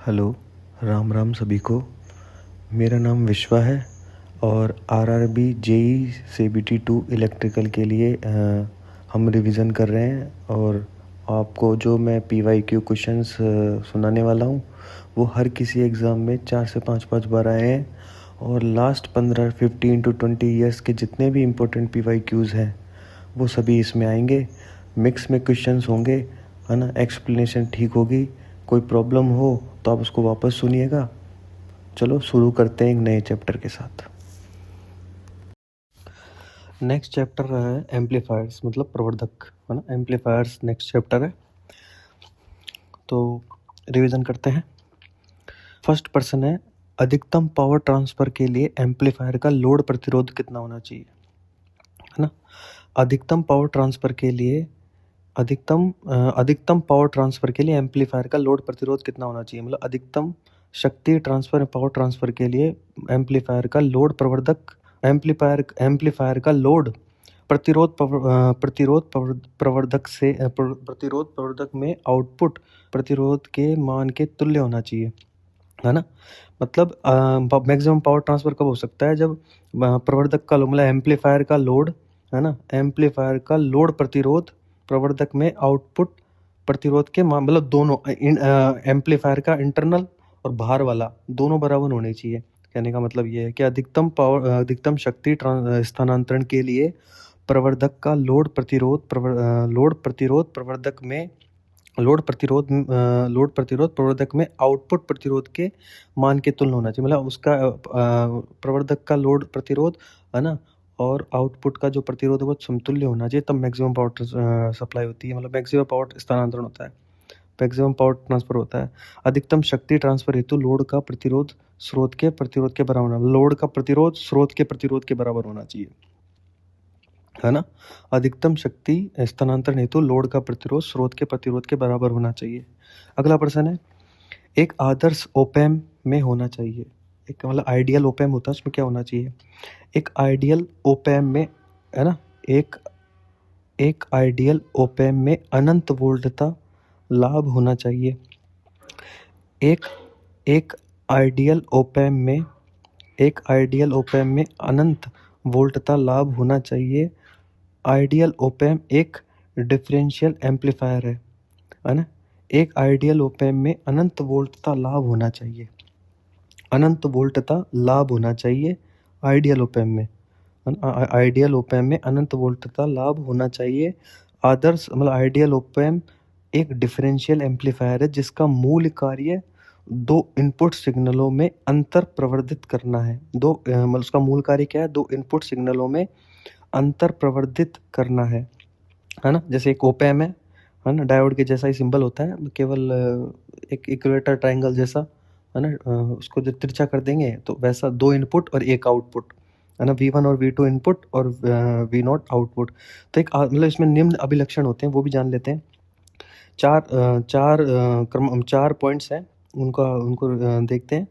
Hello, Ram Ram सभी को। मेरा नाम विश्वा है और आरआरबी जेई सीबीटी 2 इलेक्ट्रिकल के लिए हम रिवीजन कर रहे हैं। और आपको जो मैं पीवाईक्यू क्वेश्चंस सुनाने वाला हूँ वो हर किसी एग्ज़ाम में 4 से 5 बार आए हैं। और लास्ट 15 to 20 ईयर्स के जितने भी इम्पोर्टेंट पीवाईक्यूज़ हैं वो सभी इसमें आएंगे। मिक्स में क्वेश्चंस होंगे, है ना। एक्सप्लेनेशन ठीक होगी। कोई प्रॉब्लम हो तो आप उसको वापस सुनिएगा। चलो शुरू करते हैं एक नए चैप्टर के साथ। नेक्स्ट चैप्टर है एम्पलीफायर्स, मतलब प्रवर्धक, है ना। एम्पलीफायर्स नेक्स्ट चैप्टर है, तो रिवीजन करते हैं। फर्स्ट पर्सन है, अधिकतम पावर ट्रांसफर के लिए एम्पलीफायर का लोड प्रतिरोध कितना होना चाहिए, है ना। अधिकतम पावर ट्रांसफर के लिए अधिकतम पावर ट्रांसफर के लिए एम्पलीफायर का लोड प्रतिरोध कितना होना चाहिए, मतलब अधिकतम शक्ति ट्रांसफर पावर ट्रांसफर के लिए एम्पलीफायर का लोड एम्पलीफायर का लोड प्रतिरोध प्रवर्धक में आउटपुट प्रतिरोध के मान के तुल्य होना चाहिए, है ना। मतलब मैक्सिमम पावर ट्रांसफर कब हो सकता है, जब प्रवर्धक का मतलब एम्पलीफायर का लोड, है ना, एम्पलीफायर का लोड प्रतिरोध प्रवर्धक में आउटपुट प्रतिरोध के मतलब दोनों एम्पलीफायर का इंटरनल और बाहर वाला दोनों बराबर होने चाहिए। कहने का मतलब ये है कि अधिकतम शक्ति स्थानांतरण के लिए प्रवर्धक का लोड प्रतिरोध प्रवर्धक में आउटपुट प्रतिरोध के मान के तुल्य होना चाहिए। मतलब उसका प्रवर्धक का लोड प्रतिरोध, है ना, और आउटपुट का जो प्रतिरोध है वो समतुल्य होना चाहिए, तब मैक्सिमम पावर सप्लाई होती है, मतलब मैक्सिमम पावर स्थानांतरण होता है, मैक्सिमम पावर ट्रांसफर होता है। अधिकतम शक्ति ट्रांसफर हेतु लोड का प्रतिरोध स्रोत के प्रतिरोध के बराबर, लोड का प्रतिरोध स्रोत के प्रतिरोध के बराबर होना चाहिए, है ना। अधिकतम शक्ति स्थानांतरण हेतु लोड का प्रतिरोध स्रोत के प्रतिरोध के बराबर होना चाहिए। अगला प्रश्न है, एक आदर्श ओपैम में होना चाहिए, एक मतलब आइडियल ओपैम होता है, उसमें क्या होना चाहिए। एक आइडियल ओपैम में, है ना, एक आइडियल ओपैम में अनंत वोल्टता लाभ होना चाहिए। एक आइडियल ओपैम में अनंत वोल्टता लाभ होना चाहिए। आइडियल ओपैम एक डिफरेंशियल एम्पलीफायर है ना। एक आइडियल ओपैम में अनंत वोल्टता लाभ होना चाहिए, अनंत वोल्टता लाभ होना चाहिए आइडियल ओपैम में, आइडियल ओपैम में अनंत वोल्टता लाभ होना चाहिए। आदर्श मतलब आइडियल ओपैम एक डिफरेंशियल एम्पलीफायर है जिसका मूल कार्य दो इनपुट सिग्नलों में अंतर प्रवर्धित करना है। मतलब उसका मूल कार्य क्या है, दो इनपुट सिग्नलों में अंतर प्रवर्धित करना है ना। जैसे एक ओपैम है ना, डायोड के जैसा ही सिंबल होता है, केवल एक इक्वेटर ट्रायंगल जैसा, है ना। उसको जब तिरछा कर देंगे तो वैसा दो इनपुट और एक आउटपुट, है ना, V1 और V2 इनपुट और V0 आउटपुट। तो एक मतलब इसमें निम्न अभिलक्षण होते हैं, वो भी जान लेते हैं। चार पॉइंट्स हैं, उनको देखते हैं।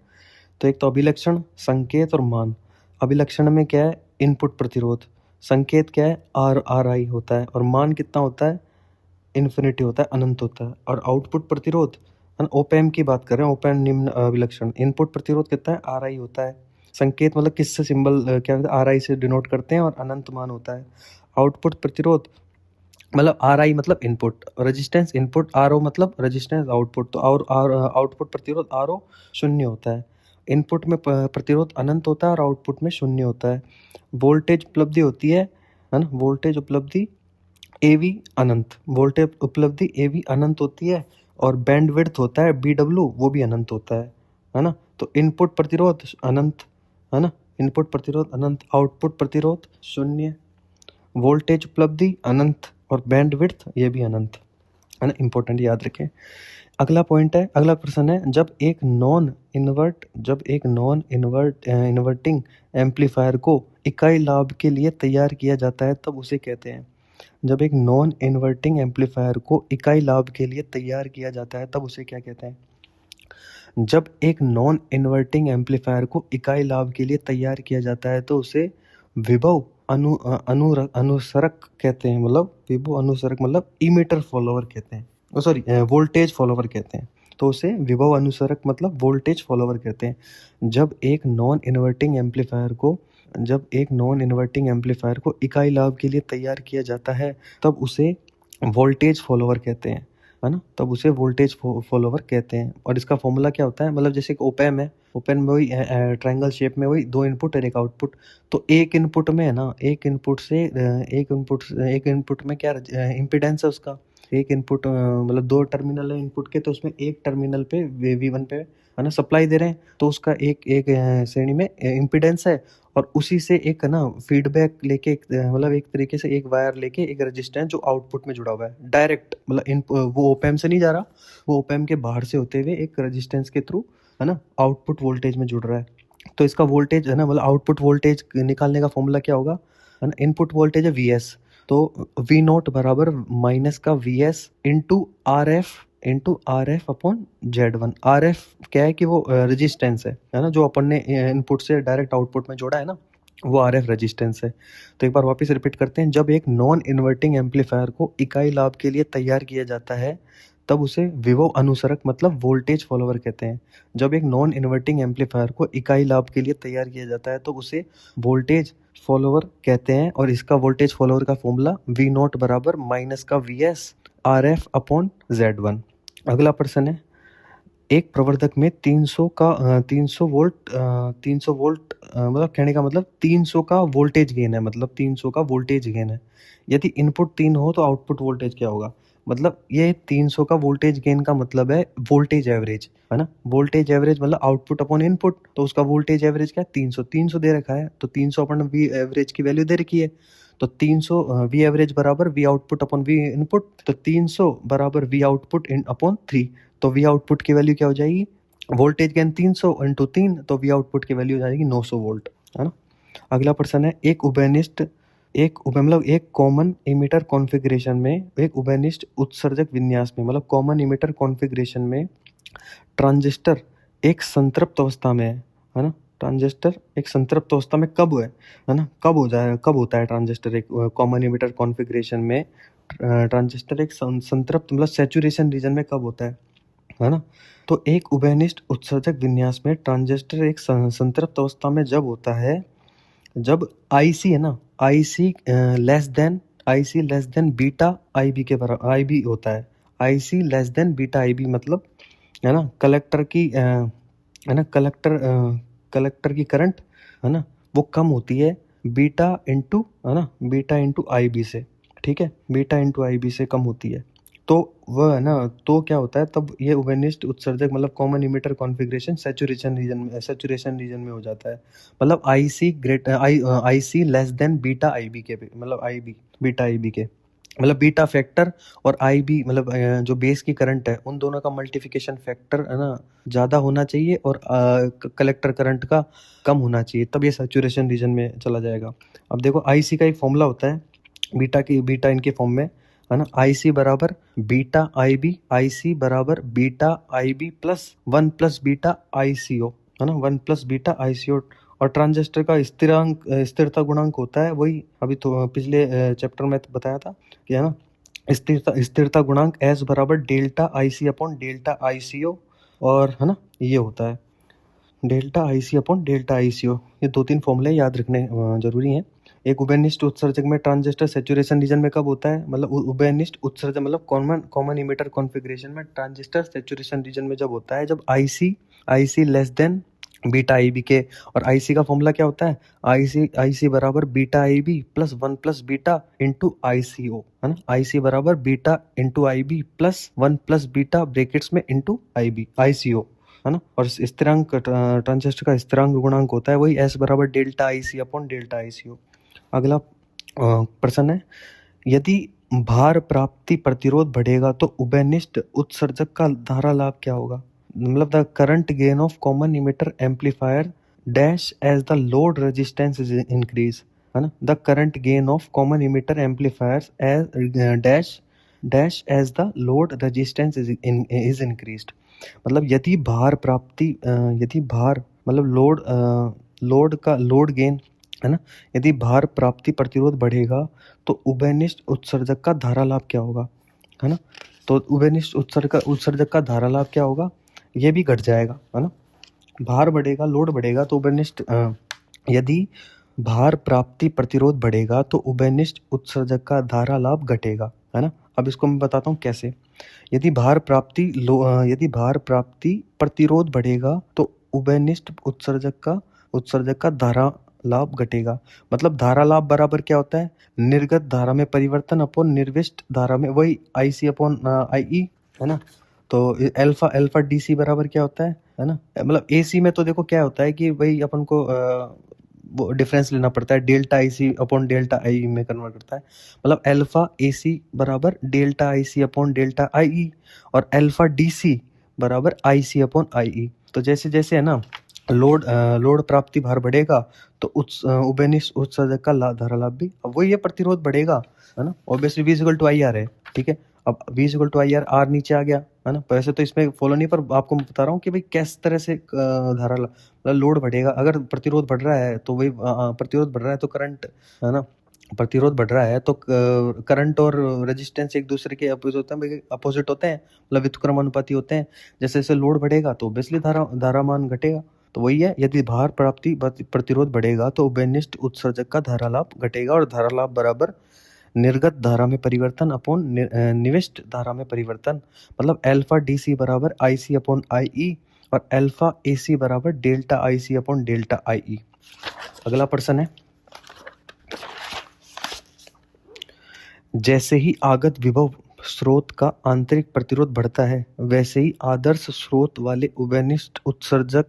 तो एक तो अभिलक्षण, संकेत और मान। अभिलक्षण में क्या है, इनपुट प्रतिरोध। संकेत क्या है, आर आई होता है, और मान कितना होता है, इन्फिनिटी होता है, अनंत होता है। और आउटपुट प्रतिरोध, ओपैम की बात कर रहे हैं, ओपैम निम्न अभिलक्षण। इनपुट प्रतिरोध कितना है, आर आई होता है। संकेत मतलब किससे सिंबल क्या होता है, आर आई से डिनोट करते हैं, और अनंत मान होता है। आउटपुट प्रतिरोध मतलब आर आई मतलब input, resistance input, R O मतलब रेजिस्टेंस आउटपुट। तो आउटपुट प्रतिरोध आर ओ शून्य होता है। इनपुट में प्रतिरोध अनंत होता है और आउटपुट में शून्य होता है। वोल्टेज उपलब्धि होती है ना, वोल्टेज उपलब्धि AV अनंत, वोल्टेज उपलब्धि AV अनंत होती है। और बैंडविड्थ होता है BW, वो भी अनंत होता है ना। तो इनपुट प्रतिरोध अनंत, है ना, इनपुट प्रतिरोध अनंत, आउटपुट प्रतिरोध शून्य, वोल्टेज उपलब्धि अनंत और बैंडविड्थ ये भी अनंत, है ना। इंपॉर्टेंट, याद रखें। अगला प्रश्न है, जब एक नॉन इन्वर्टिंग एम्पलीफायर को इकाई लाभ के लिए तैयार किया जाता है तब उसे कहते हैं। जब एक नॉन इन्वर्टिंग एम्पलीफायर को इकाई लाभ के लिए तैयार किया जाता है तब उसे क्या कहते हैं। जब एक नॉन इन्वर्टिंग एम्पलीफायर को इकाई लाभ के लिए तैयार किया जाता है तो उसे विभव अनुसरक कहते हैं। मतलब विभव अनुसरक मतलब इमीटर फॉलोवर कहते हैं, सॉरी वोल्टेज फॉलोवर कहते हैं। तो उसे विभव अनुसरक मतलब वोल्टेज फॉलोवर कहते हैं। जब एक नॉन इन्वर्टिंग एम्पलीफायर को इकाई लाभ के लिए तैयार किया जाता है तब उसे वोल्टेज फॉलोवर कहते हैं, है ना, तब उसे वोल्टेज फॉलोवर कहते हैं। और इसका फॉर्मूला क्या होता है, मतलब जैसे एक ओपैम है, ओपैम में वही ट्रायंगल शेप में वही 2 इनपुट और एक आउटपुट। तो एक इनपुट में है ना, एक इनपुट में क्या इम्पीडेंस है उसका, एक इनपुट मतलब 2 टर्मिनल है इनपुट के, तो उसमें एक टर्मिनल पे V1 पे है ना सप्लाई दे रहे हैं, तो उसका एक एक श्रेणी में इम्पीडेंस है, और उसी से एक है ना फीडबैक लेके मतलब एक तरीके से एक वायर लेके एक रेजिस्टेंस जो आउटपुट में जुड़ा हुआ है डायरेक्ट, मतलब इन वो ओपैम से नहीं जा रहा, वो ओपैम के बाहर से होते हुए एक रेजिस्टेंस के थ्रू है ना आउटपुट वोल्टेज में जुड़ रहा है। तो इसका वोल्टेज है ना, मतलब आउटपुट वोल्टेज निकालने का फॉर्मूला क्या होगा, है ना, इनपुट वोल्टेज है Vs, तो V0 बराबर माइनस का Vs into R F upon Z1। R F क्या है कि वो रेजिस्टेंस है ना, जो अपन ने इनपुट से डायरेक्ट आउटपुट में जोड़ा है ना, वो आर एफ रेजिस्टेंस है। तो एक बार वापस रिपीट करते हैं, जब एक नॉन इन्वर्टिंग एम्पलीफायर को इकाई लाभ के लिए तैयार किया जाता है तब उसे विभव अनुसरक मतलब वोल्टेज फॉलोवर कहते हैं। जब एक नॉन इन्वर्टिंग एम्पलीफायर को इकाई लाभ के लिए तैयार किया जाता है तो उसे वोल्टेज फॉलोवर कहते हैं, और इसका वोल्टेज फॉलोवर का फॉर्मूला V0 बराबर माइनस का Vs RF अपॉन Z1। अगला प्रश्न है, एक प्रवर्धक में 300 वोल्ट मतलब कहने का मतलब 300 का वोल्टेज गेन है, मतलब 300 का वोल्टेज गेन है। यदि इनपुट 3 हो तो आउटपुट वोल्टेज क्या होगा, मतलब ये 300 का वोल्टेज गेन का मतलब है वोल्टेज एवरेज, है ना, वोल्टेज एवरेज मतलब आउटपुट अपॉन इनपुट, तो उसका वोल्टेज एवरेज क्या है 300 दे रखा है, तो 300 अपन वी एवरेज की वैल्यू दे रखी है, तो 300 वी एवरेज बराबर we output upon we input, तो 300 बराबर वी आउटपुट अपॉन 3, तो वी आउटपुट की वैल्यू क्या हो जाएगी, वोल्टेज गेन 300 इंटू 3, तो वी आउटपुट की वैल्यू हो जाएगी 900 वोल्ट, है ना। अगला प्रश्न है, एक कॉमन इमीटर कॉन्फ़िगरेशन में, एक उभयनिष्ठ उत्सर्जक विन्यास में, मतलब कॉमन इमीटर कॉन्फ़िगरेशन में ट्रांजिस्टर एक संतृप्त अवस्था में है ना, ट्रांजिस्टर एक संतृप्त अवस्था में कब है ना, कब होता है ट्रांजिस्टर एक कॉमन इमीटर कॉन्फ़िगरेशन में ट्रांजिस्टर एक संतृप्त मतलब सैचुरेशन रीजन में कब होता है ना। तो एक उभयनिष्ठ उत्सर्जक विन्यास में ट्रांजिस्टर एक संतृप्त अवस्था में जब होता है जब IC है ना, IC less than beta IB के बराबर IB होता है, IC less than beta IB मतलब है ना कलेक्टर की करंट है ना वो कम होती है बीटा इंटू IB से, ठीक है, बीटा इंटू IB से कम होती है, तो वह है ना, तो क्या होता है तब ये उभयनिष्ठ उत्सर्जक मतलब common emitter configuration saturation region में हो जाता है, मतलब IC less than beta IB के, मतलब बीटा IB के, मतलब बीटा फैक्टर और IB मतलब जो बेस की करंट है उन दोनों का मल्टीप्लिकेशन फैक्टर है ना ज़्यादा होना चाहिए और कलेक्टर करंट का कम होना चाहिए, तब ये सैचुरेशन रीजन में चला जाएगा। अब देखो IC का एक फॉर्मूला होता है बीटा इनके फॉर्म में है ना, IC बराबर beta IB plus 1 plus beta ICO है ना, 1 प्लस बीटा ICO, और ट्रांजिस्टर का स्थिरता गुणांक होता है वही अभी तो पिछले चैप्टर में बताया था कि है ना स्थिरता गुणांक S बराबर delta IC upon delta ICO, और है ना ये होता है delta IC upon delta ICO। ये 2-3 फॉर्मूले याद रखने जरूरी हैं। एक उभयनिष्ठ उत्सर्जक में ट्रांजिस्टर सैचुरेशन रीजन में कब होता है, मतलब उभयनिष्ठ उत्सर्जक मतलब कॉमन इमीटर कॉन्फ़िगरेशन में ट्रांजिस्टर सैचुरेशन रीजन में जब होता है जब IC less than beta IB के, और IC का फॉर्मूला क्या होता है IC बराबर beta IB plus 1 plus beta into ICO है ना, IC बराबर beta into IB plus 1 plus beta brackets में इंटू ICO है ना, और स्थिरांक ट्रांजिस्टर का स्थिरांक गुणांक होता है वही S बराबर delta IC upon delta ICO। अगला प्रश्न है, यदि भार प्राप्ति प्रतिरोध बढ़ेगा तो उभयनिष्ठ उत्सर्जक का धारा लाभ क्या होगा, मतलब the current gain of common emitter amplifier dash as the load resistance is increase है ना, the current gain of common emitter amplifier as dash as the load resistance is increased, मतलब यदि भार मतलब लोड गेन है ना, यदि भार प्राप्ति प्रतिरोध बढ़ेगा तो उभयनिष्ठ उत्सर्जक का धारा लाभ क्या होगा, है ना, तो उभयनिष्ठ उत्सर्जक का धारा लाभ क्या होगा, ये भी घट जाएगा, है ना। भार बढ़ेगा, लोड बढ़ेगा तो उभयनिष्ठ यदि भार प्राप्ति प्रतिरोध बढ़ेगा तो उभयनिष्ठ उत्सर्जक का धारा लाभ घटेगा, है ना। अब इसको मैं बताता हूँ कैसे। यदि भार प्राप्ति प्रतिरोध बढ़ेगा तो उभयनिष्ठ उत्सर्जक का धारा लाभ घटेगा। मतलब धारा लाभ बराबर क्या होता है, निर्गत धारा में परिवर्तन अपॉन निर्विष्ट धारा में, वही IC अपॉन IE, है ना। तो अल्फा DC बराबर क्या होता है ना। मतलब AC में तो देखो क्या होता है कि भाई अपन को वो डिफरेंस लेना पड़ता है, delta IC upon delta IE में कन्वर्ट करता है। मतलब अल्फा AC बराबर delta IC upon delta IE और अल्फा DC बराबर IC अपॉन IE। तो जैसे जैसे है ना लोड प्राप्ति भार बढ़ेगा तो उभयनिष्ठ उत्सर्जक का धारा लाभ भी, अब वही है प्रतिरोध बढ़ेगा, है ना। Obviously V equal to IR है, ठीक है। अब V equal to IR, R नीचे आ गया, है ना। वैसे तो इसमें फॉलो नहीं, पर आपको मैं बता रहा हूँ कि भाई किस तरह से धारा मतलब लोड बढ़ेगा। अगर प्रतिरोध बढ़ रहा है तो वही प्रतिरोध बढ़ रहा है तो करंट, है ना। प्रतिरोध बढ़ रहा है तो करंट और रेजिस्टेंस एक दूसरे के अपोजिट होते हैं, मतलब व्युत्क्रमानुपाती होते हैं। जैसे जैसे लोड बढ़ेगा तो ऑब्वियसली धारामान घटेगा। तो वही है, यदि भार प्राप्ति प्रतिरोध बढ़ेगा तो उभयनिष्ठ उत्सर्जक का धारा लाभ घटेगा और धारा लाभ बराबर निर्गत धारा में परिवर्तन अपॉन निविष्ट धारा में परिवर्तन। मतलब अल्फा DC बराबर IC अपॉन IE और अल्फा AC बराबर delta IC upon delta IE। अगला प्रश्न है, जैसे ही आगत विभव स्रोत का आंतरिक प्रतिरोध बढ़ता है वैसे ही आदर्श स्रोत वाले उभयनिष्ठ उत्सर्जक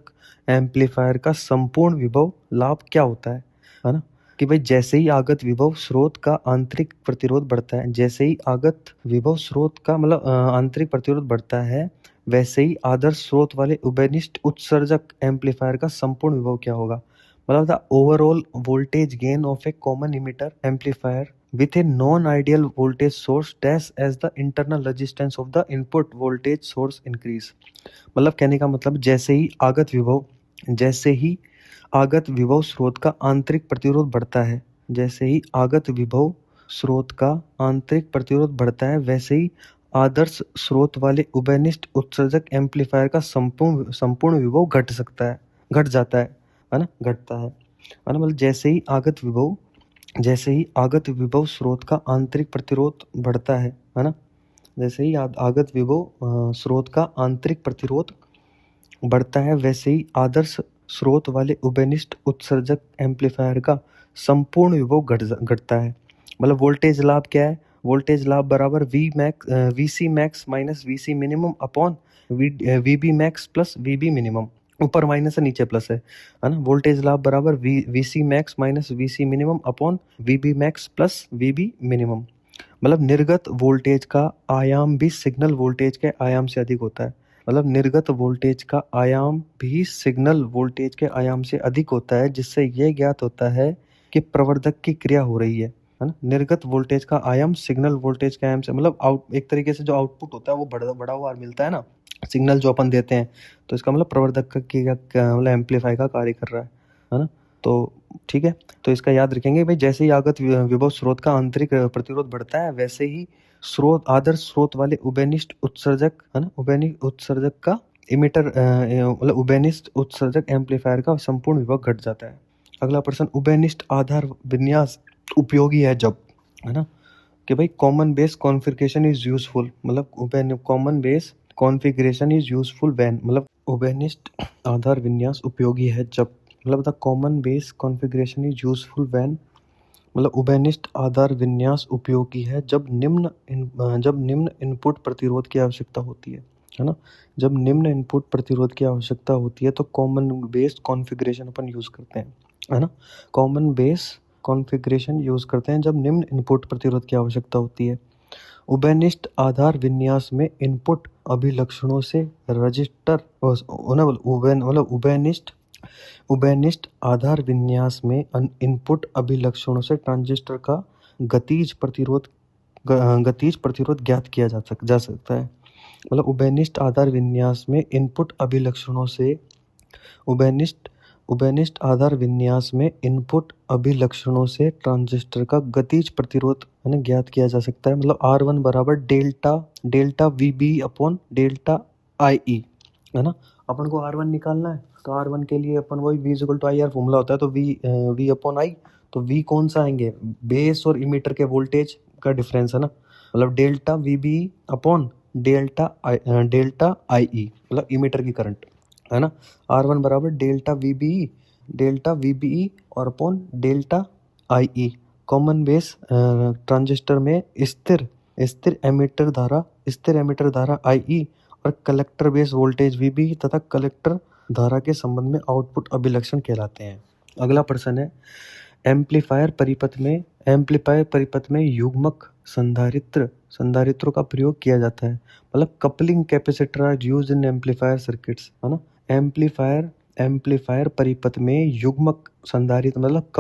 एम्पलीफायर का संपूर्ण विभव लाभ क्या होता है ना। कि भाई जैसे ही आगत विभव स्रोत का आंतरिक प्रतिरोध बढ़ता है, जैसे ही आगत विभव स्रोत का मतलब आंतरिक प्रतिरोध बढ़ता है वैसे ही आदर्श स्रोत वाले उभयनिष्ठ उत्सर्जक एम्पलीफायर का संपूर्ण विभव क्या होगा। मतलब the overall voltage gain of A common emitter amplifier with a non-ideal voltage source dash as the internal resistance of the input voltage source increase। मतलब कहने का मतलब जैसे ही आगत विभव स्रोत का आंतरिक प्रतिरोध बढ़ता है, जैसे ही आगत विभव स्रोत का आंतरिक प्रतिरोध बढ़ता है वैसे ही आदर्श स्रोत वाले उभयनिष्ठ उत्सर्जक एम्पलीफायर का संपूर्ण विभव घट जाता है ना, घटता है ना। मतलब जैसे ही आगत विभव स्रोत का आंतरिक प्रतिरोध बढ़ता है ना, जैसे ही आगत विभव स्रोत का आंतरिक प्रतिरोध बढ़ता है वैसे ही आदर्श स्रोत वाले उभयनिष्ठ उत्सर्जक एम्पलीफायर का संपूर्ण विभव घटता है। मतलब वोल्टेज लाभ क्या है, वोल्टेज लाभ बराबर VC max minus VC minimum upon VB max plus VB minimum. ऊपर माइनस है नीचे प्लस है ना। वोल्टेज लाभ बराबर VC max minus VC minimum upon VB max plus VB minimum. मतलब निर्गत वोल्टेज का आयाम भी सिग्नल वोल्टेज के आयाम से अधिक होता है। मतलब निर्गत वोल्टेज का आयाम भी सिग्नल वोल्टेज के आयाम से अधिक होता है, जिससे यह ज्ञात होता है कि प्रवर्धक की क्रिया हो रही है ना। निर्गत वोल्टेज का आयाम सिग्नल वोल्टेज के आयाम से, मतलब एक तरीके से जो आउटपुट होता है वो बड़ा हुआ मिलता है ना, सिग्नल जो अपन देते हैं। तो इसका मतलब प्रवर्धक की मतलब एम्पलीफाई का कार्य कर रहा है ना। तो ठीक है, तो इसका याद रखेंगे भाई, जैसे ही आगत विभव स्रोत का आंतरिक प्रतिरोध बढ़ता है वैसे ही आदर्श स्रोत वाले उभयनिष्ठ उत्सर्जक, है ना, उभयनिष्ठ उत्सर्जक का इमिटर मतलब उभयनिष्ठ उत्सर्जक एम्पलीफायर का संपूर्ण विभव घट जाता है। अगला प्रश्न, उभयनिष्ठ आधार विन्यास उपयोगी है जब, है ना। कि भाई common base configuration is useful, मतलब common base configuration is useful when, मतलब उभयनिष्ठ आधार विन्यास उपयोगी है जब, मतलब the common base configuration is useful when, मतलब उभयनिष्ठ आधार विन्यास उपयोगी है जब निम्न इनपुट प्रतिरोध की आवश्यकता होती है ना। जब निम्न इनपुट प्रतिरोध की आवश्यकता होती है तो कॉमन बेस कॉन्फ़िगरेशन अपन यूज करते हैं, है ना। कॉमन बेस कॉन्फ़िगरेशन यूज करते हैं जब निम्न इनपुट प्रतिरोध की आवश्यकता होती है। उभयनिष्ठ आधार विन्यास में इनपुट अभिलक्षणों से रजिस्टर मतलब उभयनिष्ठ आधार विन्यास में इनपुट अभिलक्षणों से ट्रांजिस्टर का गतिज प्रतिरोध ज्ञात किया जा सकता है। मतलब उभयनिष्ठ आधार विन्यास में इनपुट अभिलक्षणों से उभयनिष्ठ आधार विन्यास में इनपुट अभिलक्षणों से ट्रांजिस्टर का गतिज प्रतिरोध ज्ञात किया जा सकता है। मतलब R1 बराबर delta VB upon delta IE, है ना। अपन को R1 निकालना है, तो R1 के लिए अपन वही V equal to I R formula होता है, तो V अपॉन आई। तो V कौन सा आएंगे, बेस और इमीटर के वोल्टेज का डिफरेंस है ना, मतलब delta VB upon delta I E, मतलब इमीटर की करंट, है ना। R1 बराबर डेल्टा VBE और upon delta I E. Common base transistor में स्थिर स्थिर एमीटर धारा आई ई और कलेक्टर बेस वोल्टेज VB तथा कलेक्टर धारा के संबंध में आउटपुट अभिलक्षण कहलाते हैं। अगला प्रश्न है, एम्पलीफायर परिपथ में युग्मक संधारित्रों का प्रयोग किया जाता है, मतलब coupling capacitor are used in amplifier circuits, है ना। एम्पलीफायर परिपथ में युग्मक संधारित्र मतलब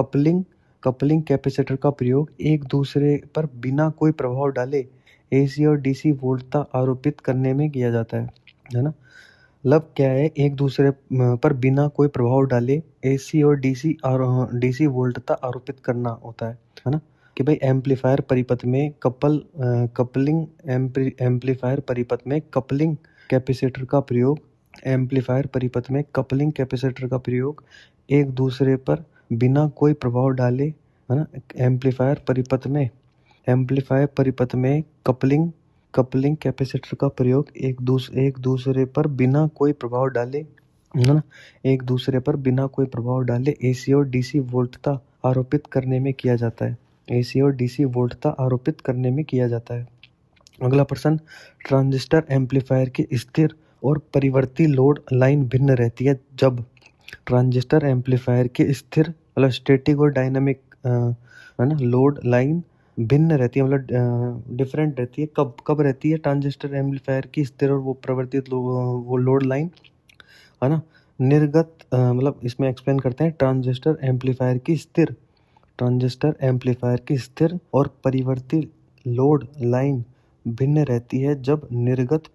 कपलिंग कैपेसिटर का प्रयोग एक दूसरे पर बिना कोई प्रभाव डाले AC और DC वोल्टता आरोपित करने में किया जाता है ना। मतलब क्या है, एक दूसरे पर बिना कोई प्रभाव डाले AC और DC वोल्टता आरोपित करना होता है ना। कि भाई एम्पलीफायर परिपथ में एम्पलीफायर परिपथ में कपलिंग कैपेसिटर का प्रयोग एक दूसरे पर बिना कोई प्रभाव डाले, है ना। एम्पलीफायर परिपथ में कपलिंग कैपेसिटर का प्रयोग एक दूसरे पर बिना कोई प्रभाव डाले, है ना, एक दूसरे पर बिना कोई प्रभाव डाले AC और DC वोल्टता आरोपित करने में किया जाता है। AC और DC वोल्टता आरोपित करने में किया जाता है। अगला प्रश्न, ट्रांजिस्टर एम्पलीफायर की स्थिर और परिवर्ती लोड लाइन भिन्न रहती है जब ट्रांजिस्टर एम्पलीफायर की स्थिर मतलब स्टैटिक और डायनामिक, है ना, लोड लाइन भिन्न रहती है, मतलब डिफरेंट रहती है। कब रहती है ट्रांजिस्टर एम्पलीफायर की स्थिर और वो परिवर्तित वो लोड लाइन, है ना। निर्गत मतलब इसमें एक्सप्लेन करते हैं, ट्रांजिस्टर एम्पलीफायर की स्थिर और परिवर्तित लोड लाइन भिन्न रहती है जब निर्गत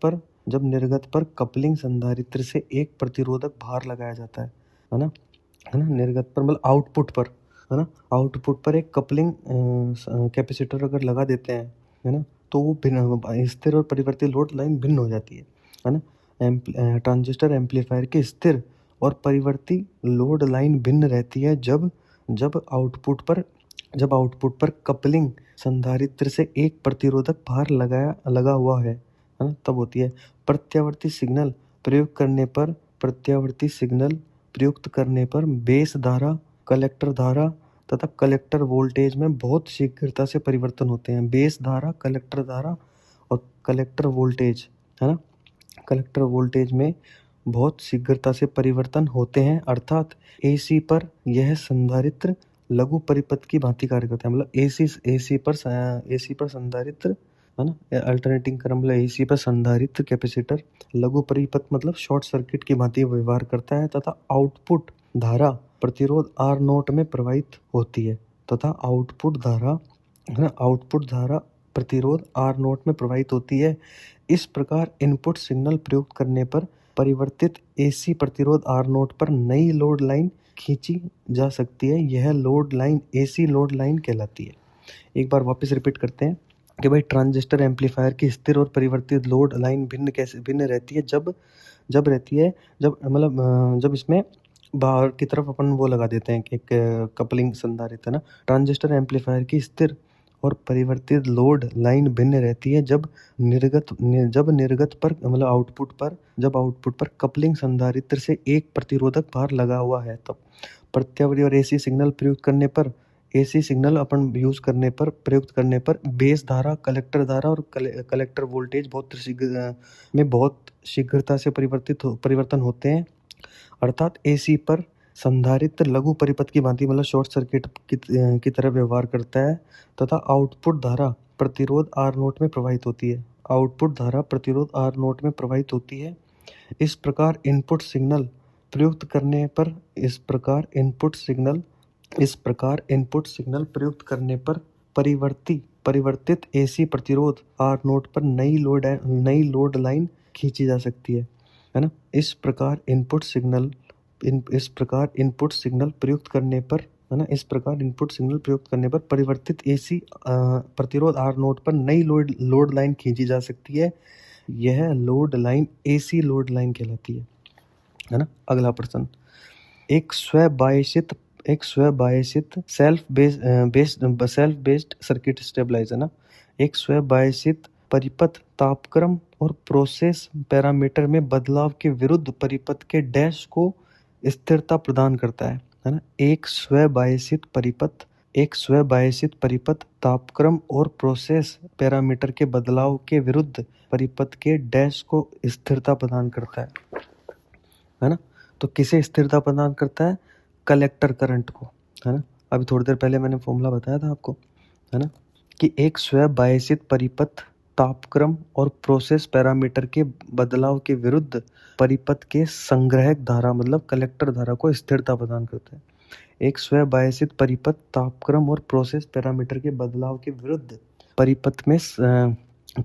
पर कपलिंग संधारित्र से एक प्रतिरोधक भार लगाया जाता है ना। निर्गत पर मतलब आउटपुट पर, है ना, आउटपुट पर एक कपलिंग कैपेसिटर अगर लगा देते हैं, है ना, तो वो भिन्न स्थिर और परिवर्तित लोड लाइन भिन्न हो जाती है ना। ट्रांजिस्टर एम्पलीफायर की स्थिर और परिवर्ती लोड लाइन भिन्न रहती है जब आउटपुट पर कपलिंग संधारित्र से एक प्रतिरोधक भार लगा हुआ है ना, तब होती है। प्रत्यावर्ती सिग्नल प्रयुक्त करने पर बेस धारा, कलेक्टर धारा तथा कलेक्टर वोल्टेज में बहुत शीघ्रता से परिवर्तन होते हैं। बेस धारा, कलेक्टर धारा और कलेक्टर वोल्टेज, है ना, कलेक्टर वोल्टेज में बहुत शीघ्रता से परिवर्तन होते हैं, अर्थात AC पर यह संधारित्र लघु परिपथ की भांति कार्य करता है। मतलब AC पर संधारित्र, है ना, अल्टरनेटिंग करंट मतलब AC पर संधारित्र कैपेसिटर लघु परिपथ मतलब शॉर्ट सर्किट की भांति व्यवहार करता है तथा आउटपुट धारा प्रतिरोध R0 में प्रवाहित होती है प्रतिरोध R0 में प्रवाहित होती है। इस प्रकार इनपुट सिग्नल प्रयुक्त करने पर परिवर्तित AC प्रतिरोध R0 पर नई लोड लाइन खींची जा सकती है। यह load line AC load line कहलाती है। एक बार वापस रिपीट करते हैं कि भाई ट्रांजिस्टर एम्पलीफायर की स्थिर और परिवर्तित लोड लाइन भिन्न रहती है जब इसमें बाहर की तरफ अपन वो लगा देते हैं एक कपलिंग संधारित्र, है ना। ट्रांजिस्टर एम्पलीफायर की स्थिर और परिवर्तित लोड लाइन भिन्न रहती है जब निर्गत पर मतलब आउटपुट पर कपलिंग संधारित्र से एक प्रतिरोधक भार लगा हुआ है तब। प्रत्यावर्ती और AC सिग्नल प्रयुक्त करने पर बेस धारा, कलेक्टर धारा और कलेक्टर वोल्टेज बहुत शीघ्रता से परिवर्तन होते हैं, अर्थात AC पर संधारित्र लघु परिपथ की भांति मतलब शॉर्ट सर्किट की तरह व्यवहार करता है तथा आउटपुट धारा प्रतिरोध R0 में प्रवाहित होती है। इस प्रकार इनपुट सिग्नल प्रयुक्त करने पर परिवर्तित AC प्रतिरोध R0 पर नई लोड लाइन खींची जा सकती है ना। इस प्रकार इनपुट सिग्नल प्रयुक्त करने पर परिवर्तित AC प्रतिरोध R0 पर नई लोड लाइन खींची जा सकती है। यह load line AC load line कहलाती है ना। अगला प्रश्न, एक स्वबायसित सेल्फ बेस्ड सर्किट स्टेबलाइजर ना, एक स्वबायसित परिपथ तापक्रम और प्रोसेस पैरामीटर में बदलाव के विरुद्ध परिपथ के डैश को स्थिरता प्रदान करता है ना। एक स्वबायसित परिपथ तापक्रम और प्रोसेस पैरामीटर के बदलाव के विरुद्ध परिपथ के डैश को स्थिरता प्रदान करता है ना। तो किसे स्थिरता प्रदान करता है? कलेक्टर करंट को, है ना। अभी थोड़ी देर पहले मैंने फॉर्मूला बताया था आपको, है ना, कि एक स्वबायसित परिपथ तापक्रम और प्रोसेस पैरामीटर के बदलाव के विरुद्ध परिपथ के संग्राहक धारा मतलब कलेक्टर धारा को स्थिरता प्रदान करता है। एक स्वबायसित परिपथ तापक्रम और प्रोसेस पैरामीटर के बदलाव के विरुद्ध परिपथ में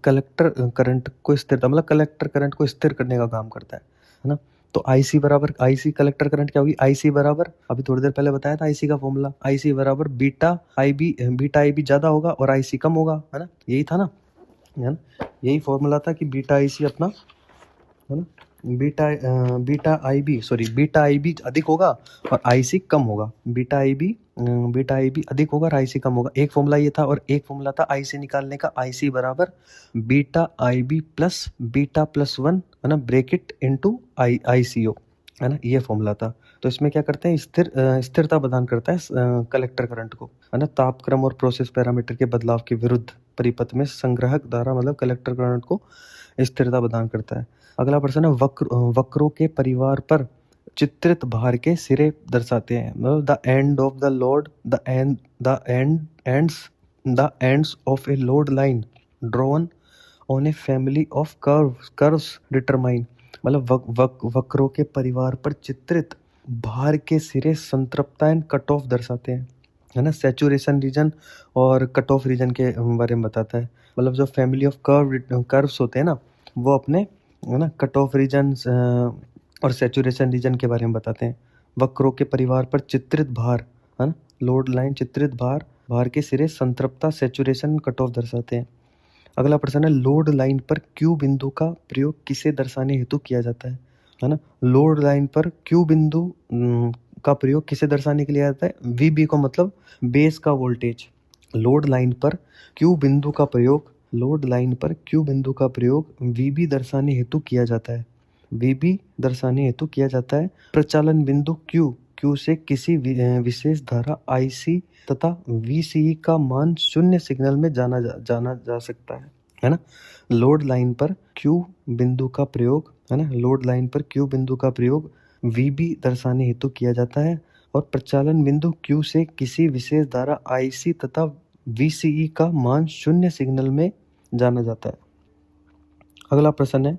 कलेक्टर करंट को स्थिरता मतलब कलेक्टर करंट को स्थिर करने का काम करता है ना। तो IC बराबर IC कलेक्टर करंट क्या होगी? IC बराबर, अभी थोड़ी देर पहले बताया था IC का फॉर्मूला, IC बराबर बीटा IB ज्यादा होगा और IC कम होगा, है ना। यही था ना, है ना, यही फॉर्मूला था कि बीटा IB अपना, है ना, बीटा IB अधिक होगा और IC कम होगा। बीटा IB अधिक होगा और IC कम होगा। एक फॉर्मूला ये था और एक फॉर्मूला था IC निकालने का, IC बराबर beta IB plus beta plus 1, है ना, ब्रैकेट इनटू ICO, है ना, ये फॉर्मूला था। तो इसमें क्या करते हैं, स्थिरता प्रदान करता है कलेक्टर करंट को, है ना, तापक्रम और प्रोसेस पैरामीटर के बदलाव के विरुद्ध परिपथ में संग्राहक धारा मतलब कलेक्टर करंट को स्थिरता प्रदान करता है। अगला प्रश्न है, वक्रों के परिवार पर चित्रित भार के सिरे दर्शाते हैं। मतलब the end of the load, the ends of a load line drawn on a family of curves determine. मतलब वक्रों के परिवार पर चित्रित भार के सिरे संतृप्ता एंड कट ऑफ दर्शाते हैं, है ना। सैचुरेशन रीजन और कट ऑफ रीजन के बारे में बताता है। मतलब जो फैमिली ऑफ कर्व्स होते हैं ना, वो अपने, है ना, कट ऑफ रीजन और सैचुरेशन रीजन के बारे में बताते हैं। वक्रों के परिवार पर चित्रित भार, है ना, लोड लाइन चित्रित भार के सिरे संतृप्ता, सैचुरेशन, कट ऑफ दर्शाते हैं। अगला प्रश्न है, लोड लाइन पर Q बिंदु का प्रयोग किसे दर्शाने हेतु किया जाता है ना। लोड लाइन पर Q बिंदु का प्रयोग किसे दर्शाने के लिए आता है? VB को मतलब बेस का वोल्टेज। लोड लाइन पर Q बिंदु का प्रयोग VB दर्शाने हेतु किया जाता है। VB दर्शाने हेतु किया जाता है। प्रचालन बिंदु Q से किसी विशेष धारा IC तथा VCE का मान शून्य सिग्नल में जाना जा सकता है ना। लोड लाइन पर Q बिंदु का प्रयोग, है ना, लोड लाइन पर Q बिंदु का प्रयोग VB दर्शाने हेतु किया जाता है और प्रचालन बिंदु Q से किसी विशेष धारा IC तथा VCE का मान शून्य सिग्नल में जाना जाता है। अगला प्रश्न है,